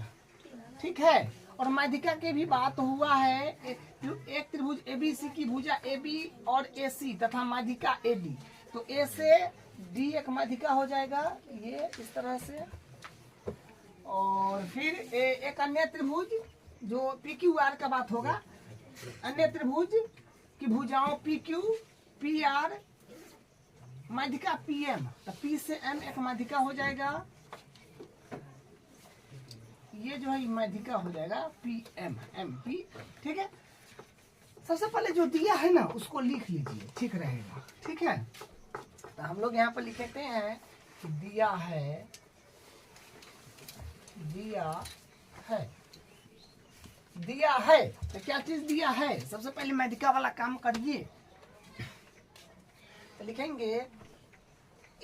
ठीक है। और माध्यिका के भी बात हुआ है। एक त्रिभुज ABC की भुजा AB और AC तथा माध्यिका AD। तो A से D एक माध्यिका हो जाएगा ये इस तरह से। और फिर एक अन्य त्रिभुज जो PQR का बात होगा। अन्य त्रिभुज की भुजाओं PQ PR माध्यिका PM। तो P से M एक माध्यिका हो जाएगा। ये जो है माध्यिका हो जाएगा PM MP। ठीक है, सबसे पहले जो दिया है ना उसको लिख लीजिए, ठीक रहेगा। ठीक है, तो हम लोग यहाँ पर लिखते हैं कि दिया है तो क्या चीज दिया है। सबसे पहले माध्यिका वाला काम करिए। तो लिखेंगे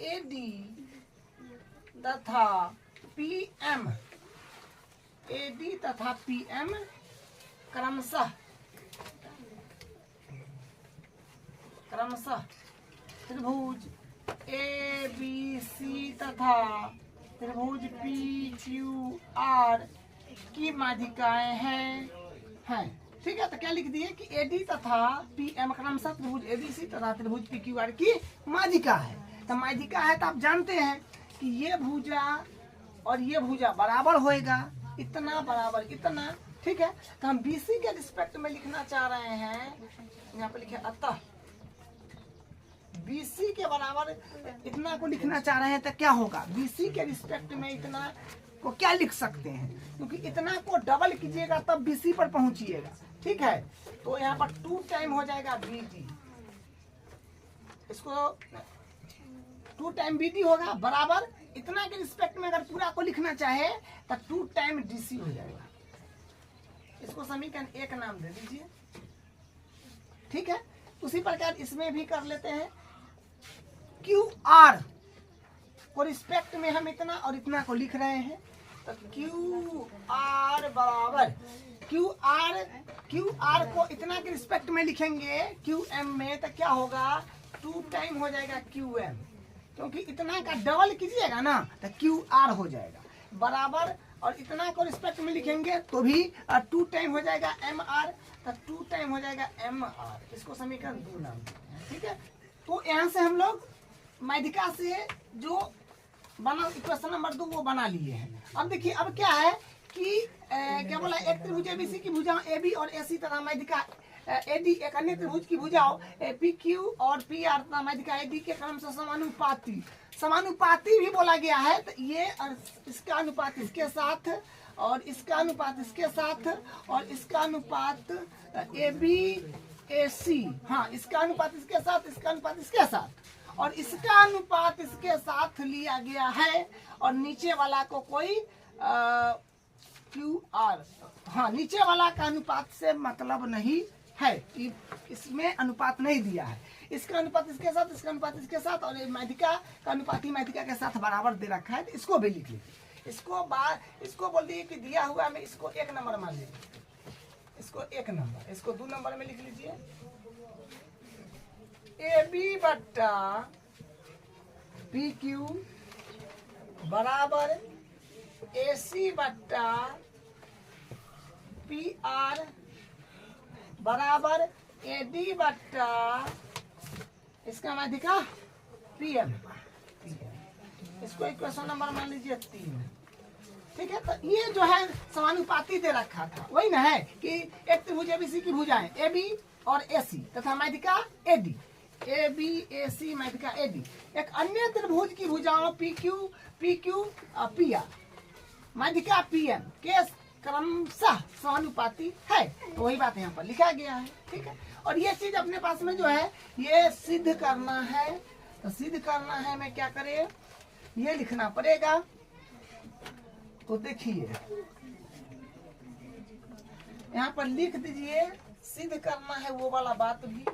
AD तथा PM, AD तथा PM क्रमशः त्रिभुज ABC तथा त्रिभुज PQR की माध्यिकाएं हैं। ठीक है, तो क्या लिख दिए कि AD तथा PM क्रमशः त्रिभुज ABC तथा त्रिभुज PQR की माध्यिका है। तो माध्यिका है तो आप जानते हैं कि ये भुजा और ये भुजा बराबर होएगा, इतना बराबर इतना। ठीक है, तो हम BC के रिस्पेक्ट में लिखना चाह रहे हैं। यहाँ पे लिखे अतः BC के बराबर इतना को लिखना चाह रहे हैं। तो क्या होगा, BC के रिस्पेक्ट में इतना को क्या लिख सकते हैं, क्योंकि इतना को डबल कीजिएगा तब BC पर पहुंचिएगा। ठीक है, तो यहाँ पर 2 टाइम हो जाएगा BD। इसको 2 टाइम BD होगा बराबर इतना के रिस्पेक्ट में। अगर पूरा को लिखना चाहे तो 2 टाइम DC हो जाएगा। इसको समीकरण 1 नाम दे दीजिए। ठीक है, उसी प्रकार इसमें भी कर लेते हैं। QR को रिस्पेक्ट में हम इतना और इतना को लिख रहे हैं। तो QR बराबर QR को इतना के रिस्पेक्ट में लिखेंगे QM में। तो क्या होगा, 2 टाइम हो जाएगा QM, क्योंकि इतना का डबल कीजिएगा ना तो QR हो जाएगा बराबर। और इतना को रिस्पेक्ट में लिखेंगे तो भी 2 टाइम हो जाएगा MR। तो 2 टाइम हो जाएगा MR। इसको समीकरण 2 नाम देते हैं। ठीक है, तो यहाँ से हम लोग माध्यिका से जो बना इक्वेशन नंबर 2 वो बना लिए हैं। अब देखिए अब क्या है कि क्या बोला, एक त्रिभुज ABC की भुजाओं AB और AC तथा माध्यिका AD एक अन्य त्रिभुज की भुजाओं PQ और PR तथा माध्यिका AD के क्रम से समानुपाती भी बोला गया है। तो ये और इसका अनुपात इसके साथ और इसका अनुपात इसके साथ और इसका अनुपात AB AC, हाँ इसका अनुपात इसके साथ, इसका अनुपात इसके साथ और इसका अनुपात इसके साथ लिया गया है। और नीचे वाला को कोई QR, हाँ नीचे वाला का अनुपात से मतलब नहीं है, इसमें अनुपात नहीं दिया है। इसका अनुपात इसके साथ, इसका अनुपात इसके साथ और माध्यिका का अनुपात ही माध्यिका के साथ बराबर दे रखा है। तो इसको भी लिख लीजिए। इसको बोल दिए कि दिया हुआ में इसको 1 नंबर मान लीजिए, इसको 1 नंबर, इसको 2 नंबर में लिख लीजिए। AB बट्टा पी क्यू बराबर AC बट्टा PR बराबर AD बट्टा इसका माध्यिका PM। इसको इक्वेशन नंबर मान लीजिए 3। ठीक है, तो ये जो है समानुपाती दे रखा था, वही ना है कि एक त्रिभुज ABC की भुजाएं AB और AC तथा माध्यिका AD, AB AC माध्यिका AD। एक अन्य त्रिभुज की भुजाओं PQ और PR माध्यिका PM के क्रमशः समानुपाती है। तो वही बात यहाँ पर लिखा गया है। ठीक है, और ये चीज अपने पास में जो है ये सिद्ध करना है। तो सिद्ध करना है, मैं क्या करे, ये लिखना पड़ेगा। तो देखिए यहाँ पर लिख दीजिए, सिद्ध करना है वो वाला बात भी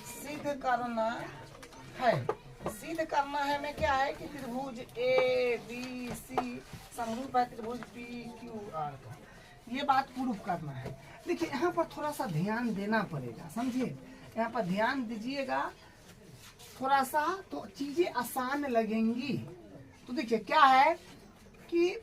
सिद्ध करना है। सिद्ध करना है में क्या है कि त्रिभुज ABC समरूप है त्रिभुज PQR का, ये बात प्रूफ करना है। देखिए यहाँ पर थोड़ा सा ध्यान देना पड़ेगा, समझिए, यहाँ पर ध्यान दीजिएगा थोड़ा सा, तो चीजें आसान लगेंगी। तो देखिए क्या है कि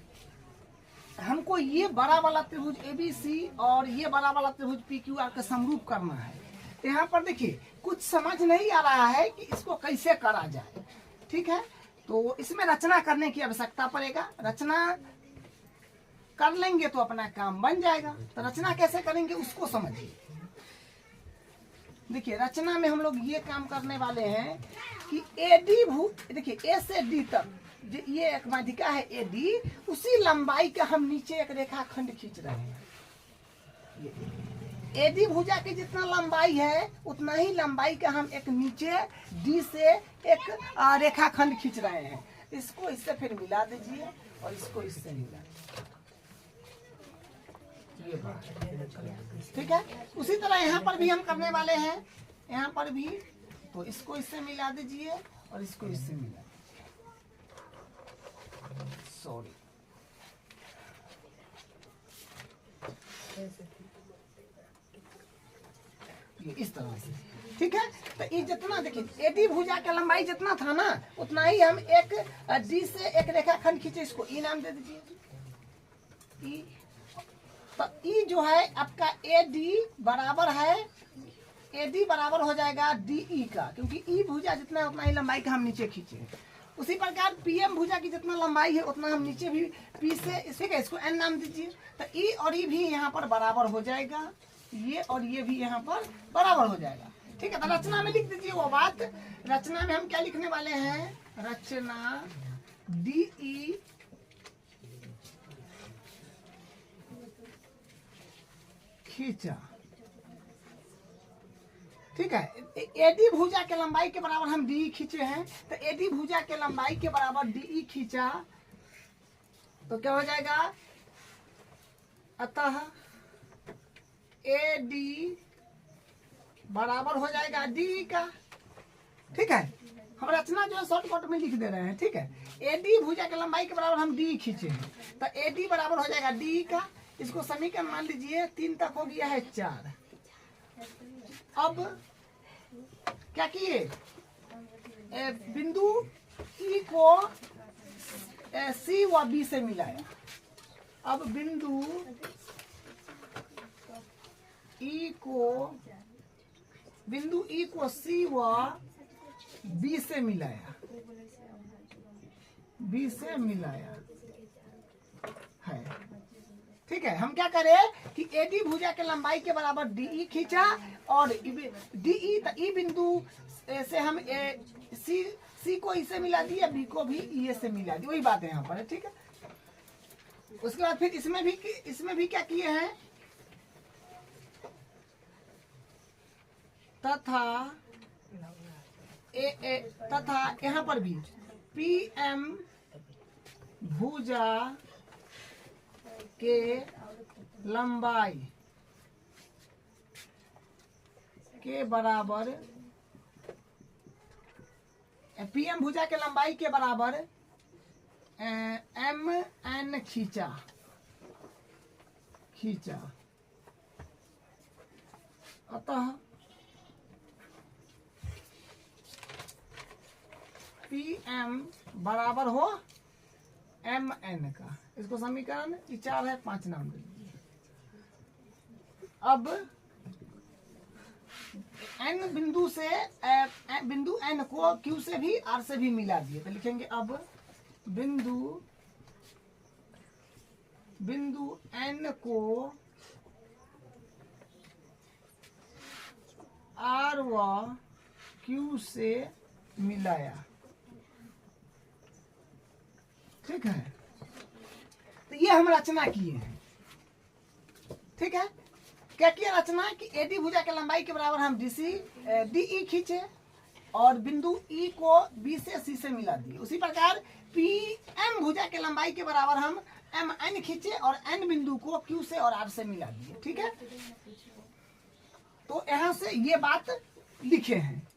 हमको ये बड़ा वाला त्रिभुज ABC और ये बड़ा वाला त्रिभुज PQR का समरूप करना है। यहाँ पर देखिए कुछ समझ नहीं आ रहा है कि इसको कैसे करा जाए। ठीक है, तो इसमें रचना करने की आवश्यकता पड़ेगा। रचना कर लेंगे तो अपना काम बन जाएगा। तो रचना कैसे करेंगे उसको समझिए। देखिए रचना में हम लोग ये काम करने वाले हैं कि AD देखिए A से D तक ये एक माध्यिका है AD, उसी लंबाई का हम नीचे एक रेखाखंड खींच रहे हैं। AD भुजा की जितना लंबाई है उतना ही लंबाई का हम एक नीचे D से एक रेखाखंड खींच रहे हैं। इसको इससे फिर मिला दीजिए और इसको इससे मिला दीजिए। ठीक है, उसी तरह यहाँ पर भी हम करने वाले हैं। यहाँ पर भी तो इसको इससे मिला दीजिए और इसको इससे मिला, सॉरी, ये इस तरह से। ठीक है, तो ये जितना देखिए AD भुजा का लंबाई जितना था ना उतना ही हम एक D से एक रेखाखंड खींचे, इसको E नाम दे दीजिए। E, तो E जो है आपका AD बराबर है, AD बराबर हो जाएगा DE का, क्योंकि E भुजा जितना है उतना ही लंबाई का हम नीचे खींचे। उसी प्रकार PM भुजा की जितना लंबाई है उतना हम नीचे भी P से इसको N नाम दीजिए। तो E और E भी यहाँ पर बराबर हो जाएगा, ये और ये भी यहाँ पर बराबर हो जाएगा। ठीक है, तो रचना में लिख दीजिए वो बात। रचना में हम क्या लिखने वाले हैं, रचना DE खींचा। ठीक है, AD भुजा के लंबाई के बराबर हम DE खींचे हैं, तो AD भुजा के लंबाई के बराबर DE खींचा तो क्या हो जाएगा, अतः AD बराबर हो जाएगा DE का। ठीक है, हम रचना जो है शॉर्टकट में लिख दे रहे हैं। ठीक है, AD भुजा के लंबाई के बराबर हम DE खींचे हैं, तो AD बराबर हो जाएगा DE का। इसको समीकरण मान लीजिए 3 तक हो गया है 4। अब क्या किए, बिंदु E को C व B से मिलाया। अब बिंदु E को C व B से मिलाया, B से मिलाया है। ठीक है, हम क्या करें कि AD भुजा के लंबाई के बराबर DE खींचा और DE E बिंदु से हम C को E से मिला दिया, B को भी E से मिला दिया, वही बात है यहाँ पर। ठीक है, उसके बाद फिर इसमें भी क्या किए हैं, तथा यहाँ पर भी PM भुजा के लंबाई के बराबर, PM भुजा के लंबाई के बराबर MN खींचा। अतः PM बराबर हो MN का। इसको समीकरण 4 है, 5 नाम दे दीजिए। अब N बिंदु से बिंदु N को Q से भी R से भी मिला दिए, तो लिखेंगे अब बिंदु N को R व Q से मिलाया, ठीक है। तो ये हम रचना किए हैं, ठीक है। क्या किया रचना कि AD भुजा के लंबाई के बराबर हम DE खींचे और बिंदु E को B से C से मिला दिए। उसी प्रकार PM भुजा के लंबाई के बराबर हम MN खींचे और N बिंदु को Q से और R से मिला दिए, ठीक है। तो यहाँ से ये बात लिखे हैं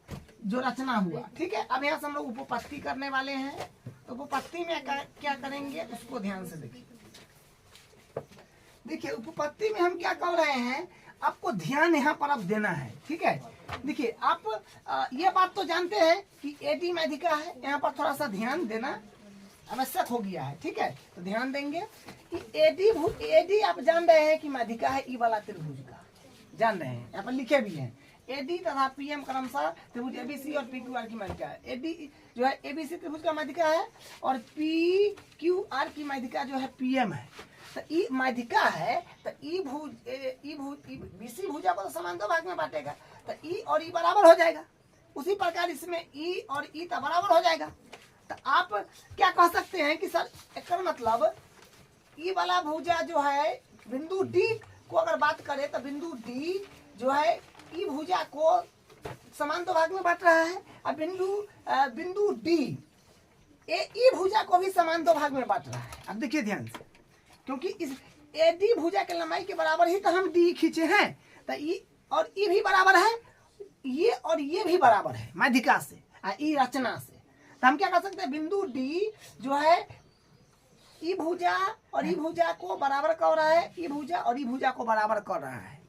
जो रचना हुआ, ठीक है। अब यहाँ से हम लोग उपपत्ति करने वाले हैं। तो उपपत्ति में क्या करेंगे उसको ध्यान से देखिए। देखिए उपपत्ति में हम क्या कर रहे हैं, आपको ध्यान यहाँ पर अब देना है, ठीक है। देखिए आप ये बात तो जानते हैं कि AD माध्यिका है, यहाँ पर थोड़ा सा ध्यान देना आवश्यक हो गया है, ठीक है। तो ध्यान देंगे कि AD आप जान रहे हैं कि माध्यिका है ई वाला त्रिभुज का, जान रहे हैं, यहाँ पर लिखे भी हैं। AD तथा PM क्रमशः त्रिभुज ABC और PQR की माध्यिका है। AD जो है ABC त्रिभुज का माध्यिका है और PQR की माध्यिका जो है PM है। तो ई माध्यिका है तो BC भुजा को तो समान दो भाग में बांटेगा, तो E और E बराबर हो जाएगा। उसी प्रकार इसमें E और E तो बराबर हो जाएगा। तो आप क्या कह सकते हैं कि सर एक मतलब E वाला भुजा जो है बिंदु D को अगर बात करें तो बिंदु D जो है E भुजा को समान दो भाग में बांट रहा है और बिंदु D E भुजा को भी समान दो भाग में बांट रहा है। अब देखिए ध्यान से, क्योंकि इस AD भुजा के लंबाई के बराबर ही तो हम D खींचे हैं, तो E और E भी बराबर है, ये और ये भी बराबर है माध्यिका से E रचना से। तो हम क्या कर सकते हैं, बिंदु D जो है E भुजा और E भुजा को बराबर कर रहा है, E भुजा और E भुजा को बराबर कर रहा है।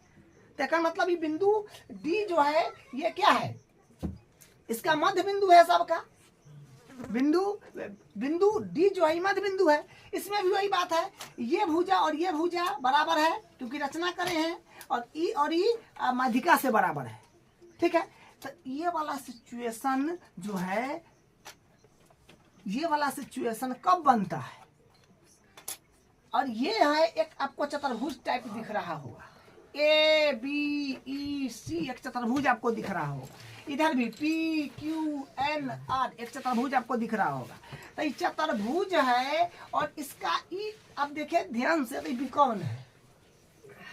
तो इसका मतलब ये बिंदु D जो है ये क्या है, इसका मध्य बिंदु है सबका। बिंदु D जो है मध्य बिंदु है। इसमें भी वही बात है, ये भुजा और ये भुजा बराबर है क्योंकि रचना करे हैं, और E माध्यिका से बराबर है, ठीक है। तो ये वाला सिचुएशन जो है, ये वाला सिचुएशन कब बनता है, और ये है एक आपको चतुर्भुज टाइप दिख रहा होगा, ABEC एक चतुर्भुज आपको दिख रहा होगा। इधर भी PQNR एक चतुर्भुज आपको दिख रहा होगा। तो ये चतुर्भुज है और इसका अब देखिए ध्यान से, तो विकर्ण है,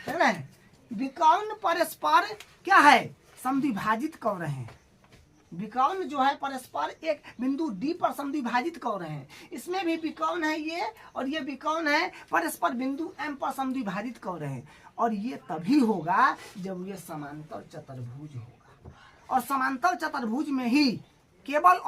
है ना। विकर्ण परस्पर क्या है, समद्विभाजित कर रहे हैं। विकर्ण जो है परस्पर एक बिंदु D पर समद्विभाजित कर रहे हैं। इसमें भी विकर्ण है ये, और ये विकर्ण है परस्पर बिंदु M पर समद्विभाजित कर रहे हैं। और ये तभी होगा जब ये समांतर चतुर्भुज होगा, और समांतर चतुर्भुज में ही केवल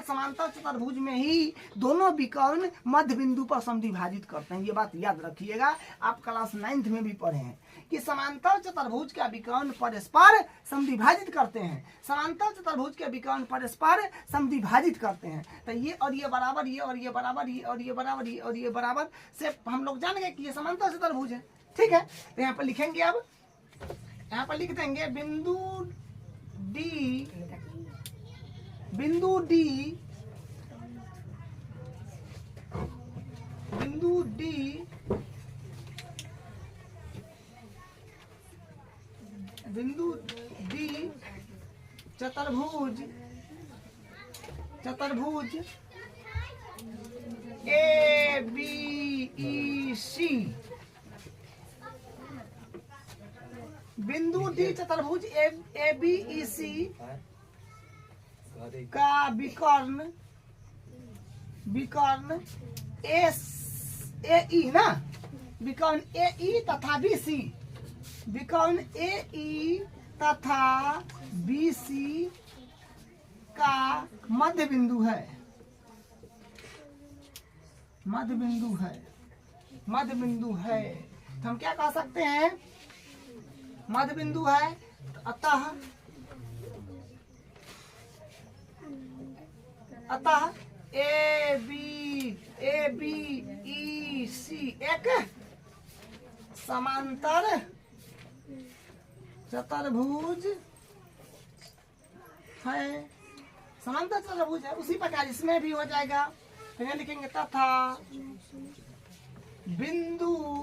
समांतर चतुर्भुज में ही दोनों विकर्ण मध्य बिंदु पर समद्विभाजित करते हैं। ये बात याद रखिएगा, आप क्लास 9th में भी पढ़े हैं कि समांतर चतुर्भुज का विकर्ण परस्पर समद्विभाजित करते हैं। समांतर चतुर्भुज के विकर्ण परस्पर समद्विभाजित करते हैं। तो ये और ये बराबर, ये और ये बराबर, ये और ये बराबर, ये और ये बराबर से हम लोग जान गए कि ये समांतर चतुर्भुज है, ठीक है। तो यहाँ पर लिखेंगे, अब यहाँ पर लिख देंगे बिंदु D बिंदु D चतुर्भुज ABEC, बिंदु D चतुर्भुज ABEC का विकर्ण AE ना, विकर्ण AE तथा BC, विकर्ण AE तथा BC का मध्य बिंदु है, मध्य बिंदु है। तो हम क्या कह सकते हैं, मध्य बिंदु है, अतः अतः ए बी ई सी एक समांतर चतुर्भुज है, समांतर चतुर्भुज है। उसी प्रकार इसमें भी हो जाएगा। फिर लिखेंगे तथा बिंदु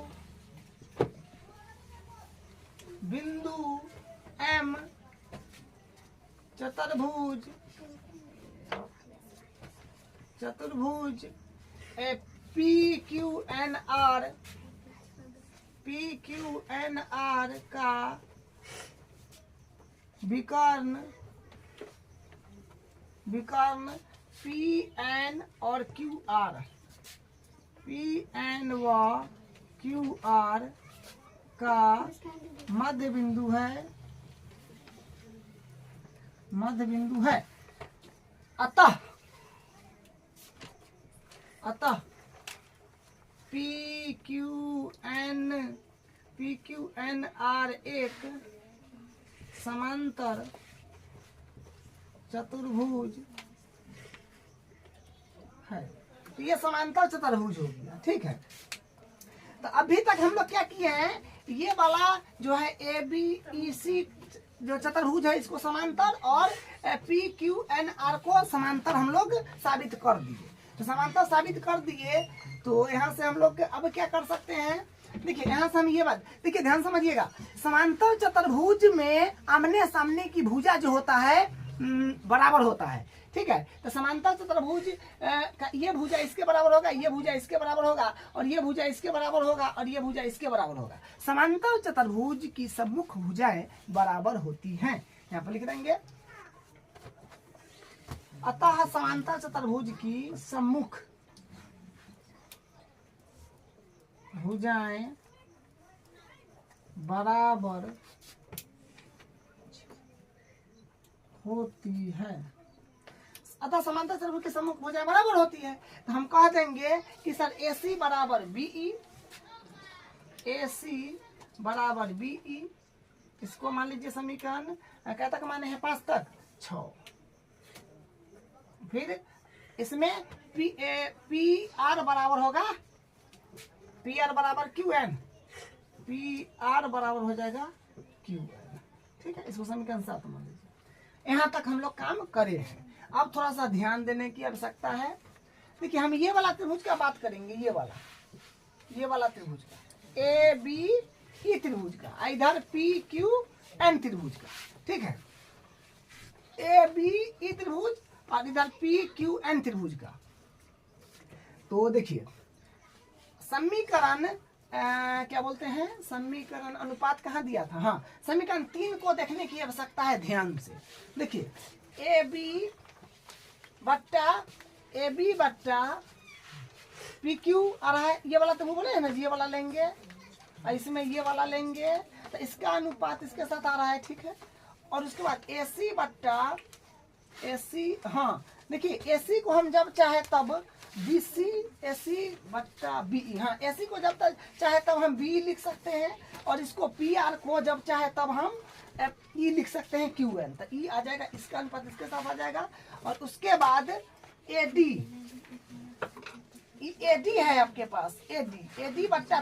एम चतुर्भुज पी क्यू एन आर का विकर्ण पी एन और क्यू आर, पी एन व क्यू आर का मध्य बिंदु है। अतः पी क्यू एन आर एक समांतर चतुर्भुज है। तो ये समांतर चतुर्भुज हो गया, ठीक है। तो अभी तक हम लोग क्या किए हैं, ये वाला जो है ए बी ई सी जो चतुर्भुज है इसको समांतर, और पी क्यू एन आर को समांतर हम लोग साबित कर दिए। तो समांतर साबित कर दिए तो यहाँ से हम लोग अब क्या कर सकते हैं, देखिए यहाँ से हम ये बात देखिए, ध्यान समझिएगा। समांतर चतुर्भुज में आमने सामने की भुजा जो होता है बराबर होता है, ठीक है। तो समांतर चतुर्भुज का ये भुजा इसके बराबर होगा, ये भुजा इसके बराबर होगा, और ये भुजा इसके बराबर होगा, और ये भुजा इसके बराबर होगा। समांतर चतुर्भुज की सम्मुख भुजाएं बराबर होती हैं। यहाँ पर लिख देंगे अतः समांतर चतुर्भुज की सम्मुख भुजाएं बराबर होती है। अतः समांतर चतुर्भुज की सम्मुख भुजाएं बराबर होती है। तो हम कह देंगे कि सर AC बराबर BE, AC बराबर BE। इसको मान लीजिए समीकरण क्या तक माने हैं, 5 तक 6। फिर इसमें पी आर बराबर होगा, पी आर बराबर क्यू एन, पी आर बराबर हो जाएगा क्यू एन, ठीक है। इसको समीकरण 7 मान लीजिए। यहाँ तक हम लोग काम करे हैं। अब थोड़ा सा ध्यान देने की आवश्यकता है। देखिए हम ये वाला त्रिभुज का बात करेंगे, ये वाला त्रिभुज का, ए बी ई त्रिभुज का, इधर पी क्यू एन त्रिभुज का, ठीक है। ए बी ई त्रिभुज और इधर पी क्यू एन त्रिभुज का। तो देखिए समीकरण क्या बोलते हैं, समीकरण अनुपात कहाँ दिया था, हाँ समीकरण 3 को देखने की आवश्यकता है ध्यान से। देखिए ए बी बट्टा पी क्यू आ रहा है, ये वाला तो वो बोले है ना, ये वाला लेंगे और इसमें ये वाला लेंगे, तो इसका अनुपात इसके साथ आ रहा है, ठीक है। और उसके बाद AC बट्टा AC, हाँ देखिए AC को हम जब चाहे तब BC AC बट्टा BE, हाँ AC को जब तक चाहे तब हम BE लिख सकते हैं, और इसको PR को जब चाहे तब हम E लिख सकते हैं QN। तो E आ जाएगा, इसका अनुपात इसके साथ आ जाएगा। और उसके बाद AD है आपके पास, AD बट्टा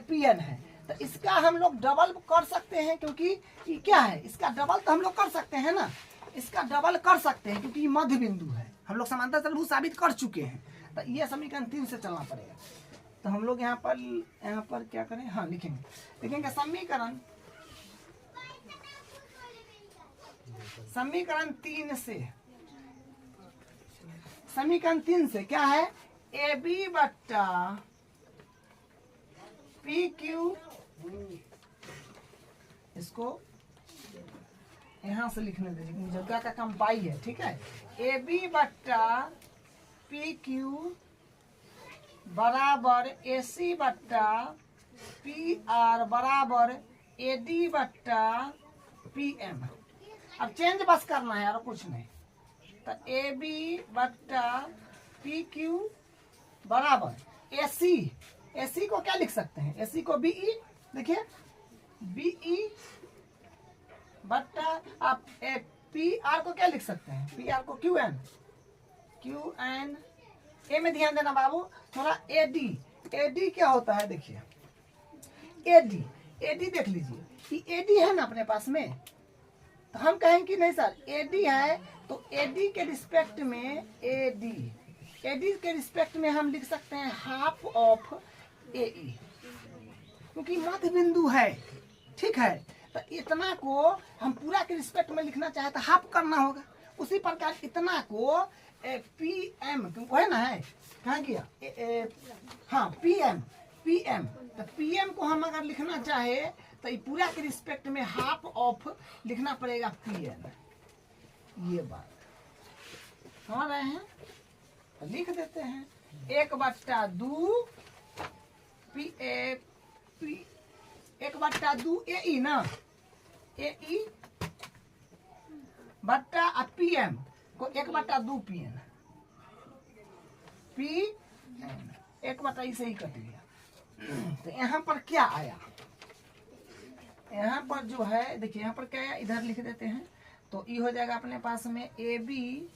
PN है। तो इसका हम लोग डबल कर सकते हैं, क्योंकि क्या है, इसका डबल तो हम लोग कर सकते हैं ना, इसका डबल कर सकते हैं क्योंकि मध्य बिंदु है। हम लोग समांतर चतुर्भुज साबित कर चुके हैं। तो ये समीकरण 3 से चलना पड़ेगा। तो हम लोग यहाँ पर क्या करें, हाँ लिखेंगे समीकरण 3 से क्या है, AB बट्टा PQ, इसको यहाँ से लिखने दीजिए, जगह का कम पाई है, ठीक है। AB बट्टा PQ बराबर AC बट्टा PR बराबर AD बट्टा PM। अब चेंज बस करना है और कुछ नहीं। तो AB बट्टा PQ बराबर AC को क्या लिख सकते हैं, AC को BE, देखिए BE बट्टा आप पी आर को क्या लिख सकते हैं, पी आर को क्यू एन, क्यू एन। ए में ध्यान देना बाबू थोड़ा। ए डी, ए डी क्या होता है देखिए, ए डी, ए डी देख लीजिए कि ए डी है ना अपने पास में, तो हम कहेंगे कि नहीं सर ए डी है, तो ए डी के रिस्पेक्ट में, ए डी के रिस्पेक्ट में हम लिख सकते हैं हाफ ऑफ ए ई, क्योंकि मध्य बिंदु है, ठीक है। तो इतना को हम पूरा के रिस्पेक्ट में लिखना चाहे तो हाफ करना होगा। उसी प्रकार इतना को पी एम है ना, है कहाँ गया, हाँ पी एम, पी एम, तो पी एम को हम अगर लिखना चाहे तो ये पूरा के रिस्पेक्ट में हाफ ऑफ लिखना पड़ेगा पी एम। ये बात समझ रहे हैं, तो लिख देते हैं 1/2 पी ए पी 1/2 ए ई ना, ए ई बट्टा पी एम को 1/2 पी एन, पी एन 1/2 से ही कट गया। तो यहाँ पर क्या आया, यहाँ पर जो है देखिए यहाँ पर क्या आया, इधर लिख देते हैं तो ये हो जाएगा अपने पास में ए बी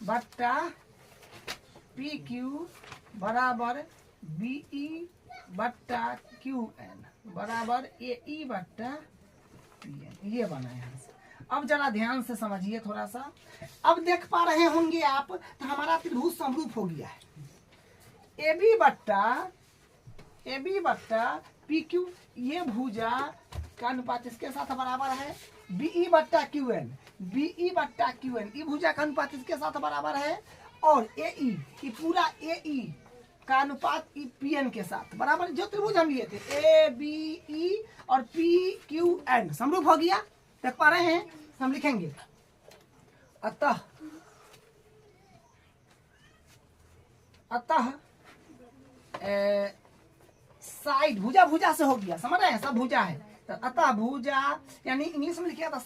बट्टा पी क्यू बराबर बी ई बट्टा क्यू एन बराबर ए ई बट्टा पी एन। ये बना यहाँ से। अब जरा ध्यान से समझिए थोड़ा सा। अब देख पा रहे होंगे आप, तो हमारा त्रिभुज समरूप हो गया है। ए बी बट्टा पी क्यू, ये भुजा का अनुपात इसके साथ बराबर है बी ई बट्टा क्यू एन, बी ई बट्टा क्यू एन, ई भुजा का अनुपात इसके साथ बराबर है, और ए ई, ये पूरा ए ई का अनुपात ई पी एन के साथ बराबर। जो त्रिभुज हम लिए थे ए बी ई और पी क्यू एन समरूप हो गया। देख पा रहे हैं, हम लिखेंगे अतः साइड, भुजा से हो गया, समझ रहे हैं, सब भुजा है। तो अतः भुजा यानी इंग्लिश में लिखा था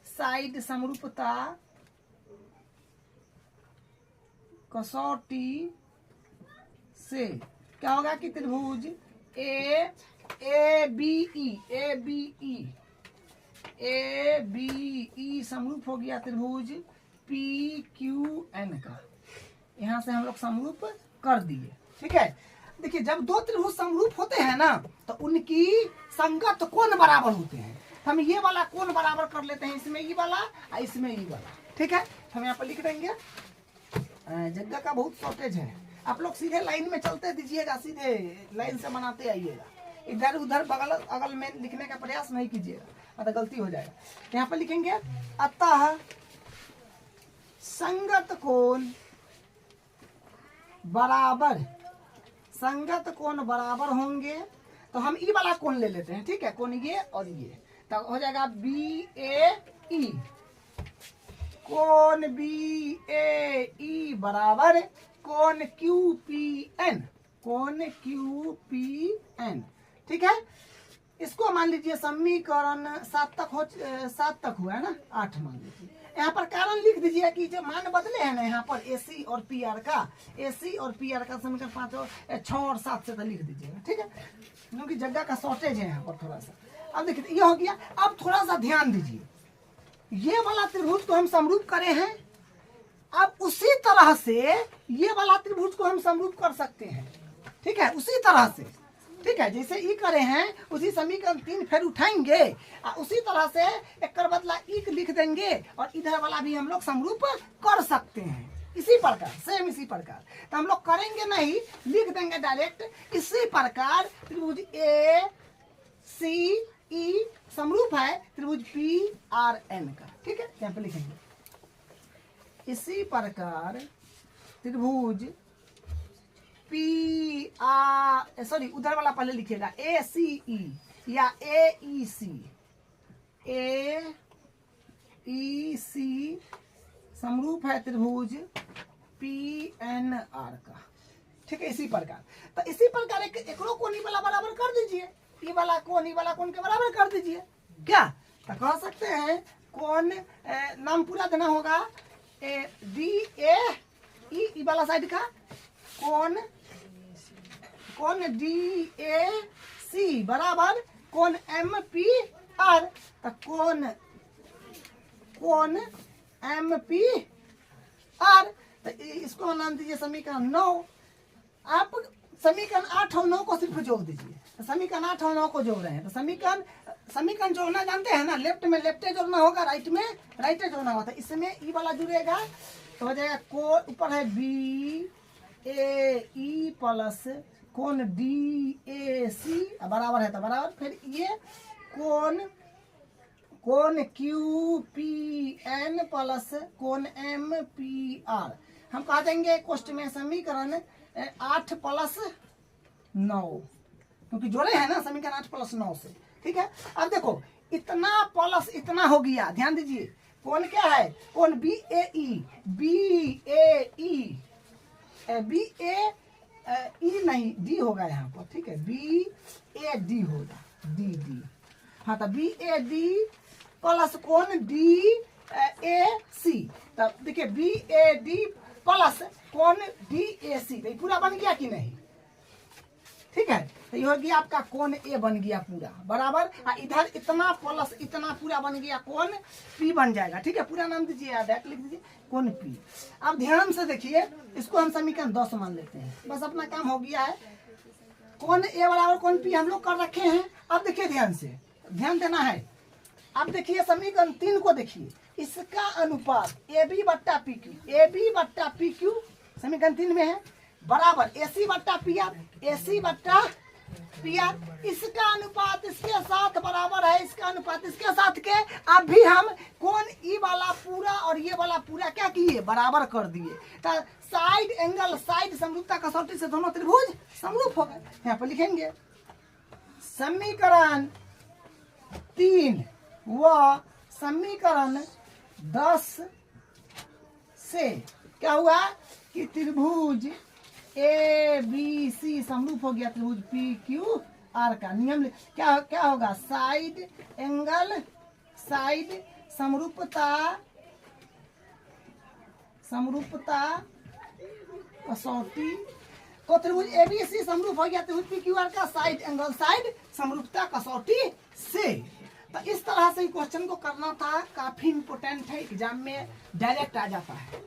साइड समरूपता कसौटी से क्या होगा कि त्रिभुज ए बी ई समरूप हो गया त्रिभुज पी क्यू एन का। यहाँ से हम लोग समरूप कर दिए, ठीक है। देखिए जब दो त्रिभुज समरूप होते हैं ना, तो उनकी संगत कोण बराबर होते हैं। हम ये वाला कोण बराबर कर लेते हैं, इसमें ई वाला और इसमें ई वाला, ठीक है। हम यहाँ पर लिख देंगे, जगह का बहुत शॉर्टेज है, आप लोग सीधे लाइन में चलते दीजिएगा, सीधे लाइन से बनाते आइएगा, इधर उधर बगल अगल में लिखने का प्रयास नहीं कीजिएगा, तो गलती हो जाएगा। यहाँ पर लिखेंगे अतः संगत कोण बराबर होंगे। तो हम ई वाला कोण ले लेते हैं, ठीक है, कोण ये और ये, तो हो जाएगा बी ए ई, कोण बी ए ई बराबर कोण क्यू पी एन, ठीक है। इसको मान लीजिए समीकरण 7 तक हुआ है ना, 8 मान लीजिए। यहाँ पर कारण लिख दीजिए कि जो मान बदले हैं ना यहाँ पर एसी और पीआर का, समीकरण 5 6 और 7 से तो लिख दीजिएगा, ठीक है, क्योंकि जगह का शॉर्टेज है यहाँ पर थोड़ा सा। अब देखिए ये हो गया। अब थोड़ा सा ध्यान दीजिए, ये वाला त्रिभुज को हम समरूप करे हैं, अब उसी तरह से ये वाला त्रिभुज को हम समरूप कर सकते हैं, ठीक है, उसी तरह से, ठीक है, जैसे ई करे हैं उसी समीकरण 3 फिर उठाएंगे, उसी तरह से एक बदला ई लिख देंगे, और इधर वाला भी हम लोग समरूप कर सकते हैं इसी प्रकार, सेम इसी प्रकार। तो हम लोग करेंगे नहीं, लिख देंगे डायरेक्ट। इसी प्रकार त्रिभुज ए सी ई समरूप है त्रिभुज पी आर एन का, ठीक है, यहाँ पे लिखेंगे। इसी प्रकार त्रिभुज पी आर, सॉरी उधर वाला पहले लिखिएगा, ए सी ई या ए ई सी समरूप है त्रिभुज पी एन आर का, ठीक है। इसी प्रकार, तो इसी प्रकार एक कोणी वाला बराबर कर दीजिए, ई वाला कोण के बराबर कर दीजिए। क्या तो कह सकते हैं कोण, नाम पूरा देना होगा, डी ए ई वाला साइड का कोण डी ए सी बराबर कोण एम पी आर। तो कोण कोण MPR। तो इसको नाम दीजिए समीकरण 9। आप समीकरण 8 और 9 को सिर्फ जोड़ दीजिए। तो समीकरण 8 और 9 को जोड़ रहे हैं। तो समीकरण जोड़ना जानते हैं ना, लेफ्ट में लेफ्टे जोड़ना होगा, राइट में राइटे जोड़ना होगा। तो इसमें ई वाला जुड़ेगा तो हो जाएगा कोण, ऊपर है BAE प्लस कोण DAC बराबर है तो बराबर, फिर ये कोण QPN प्लस कोण MPR। हम कहा देंगे क्वेश्चन में समीकरण 8 प्लस 9, क्योंकि जोड़े हैं ना समीकरण 8 प्लस 9 से। ठीक है, अब देखो इतना प्लस इतना हो गया, ध्यान दीजिए। कौन क्या है, कौन BAE नहीं D होगा यहाँ पर। ठीक है, BAD होगा, D। हाँ तो BAD प्लस कौन DAC। तब देखिए BAD प्लस कौन DAC, तो पूरा बन गया कि नहीं। ठीक है, तो ये हो गया आपका कोण A बन गया पूरा बराबर। इधर इतना प्लस इतना पूरा बन गया, कोण P बन जाएगा। ठीक है, पूरा नाम दीजिए, याद है लिख दीजिए कोण P। अब ध्यान से देखिए, इसको हम समीकरण 10 मान लेते हैं, बस अपना काम हो गया है। कोण A बराबर कोण P हम लोग कर रखे हैं। अब देखिए ध्यान से, ध्यान देना है। अब देखिए समीकरण 3 को देखिए, इसका अनुपात AB बट्टा PQ समीकरण 3 में है बराबर AC बट्टा PR। इसका अनुपात इसके साथ बराबर है, इसका अनुपात इसके साथ के। अब भी हम कोण ई वाला पूरा और ये वाला पूरा क्या किए, बराबर कर दिए। तो साइड एंगल, साइड समरूपता कसौटी से दोनों त्रिभुज समरूप हो गए। यहाँ पर लिखेंगे समीकरण 3 व समीकरण 10 से क्या हुआ कि त्रिभुज ABC समरूप हो गया त्रिभुज PQR का। नियम क्या होगा, साइड एंगल, साइड समरूपता कसौटी। तो त्रिभुज ABC समरूप हो गया त्रिभुज PQR का साइड एंगल, साइड समरूपता कसौटी से। तो इस तरह से क्वेश्चन को करना था, काफी इंपोर्टेंट है, एग्जाम में डायरेक्ट आ जाता है।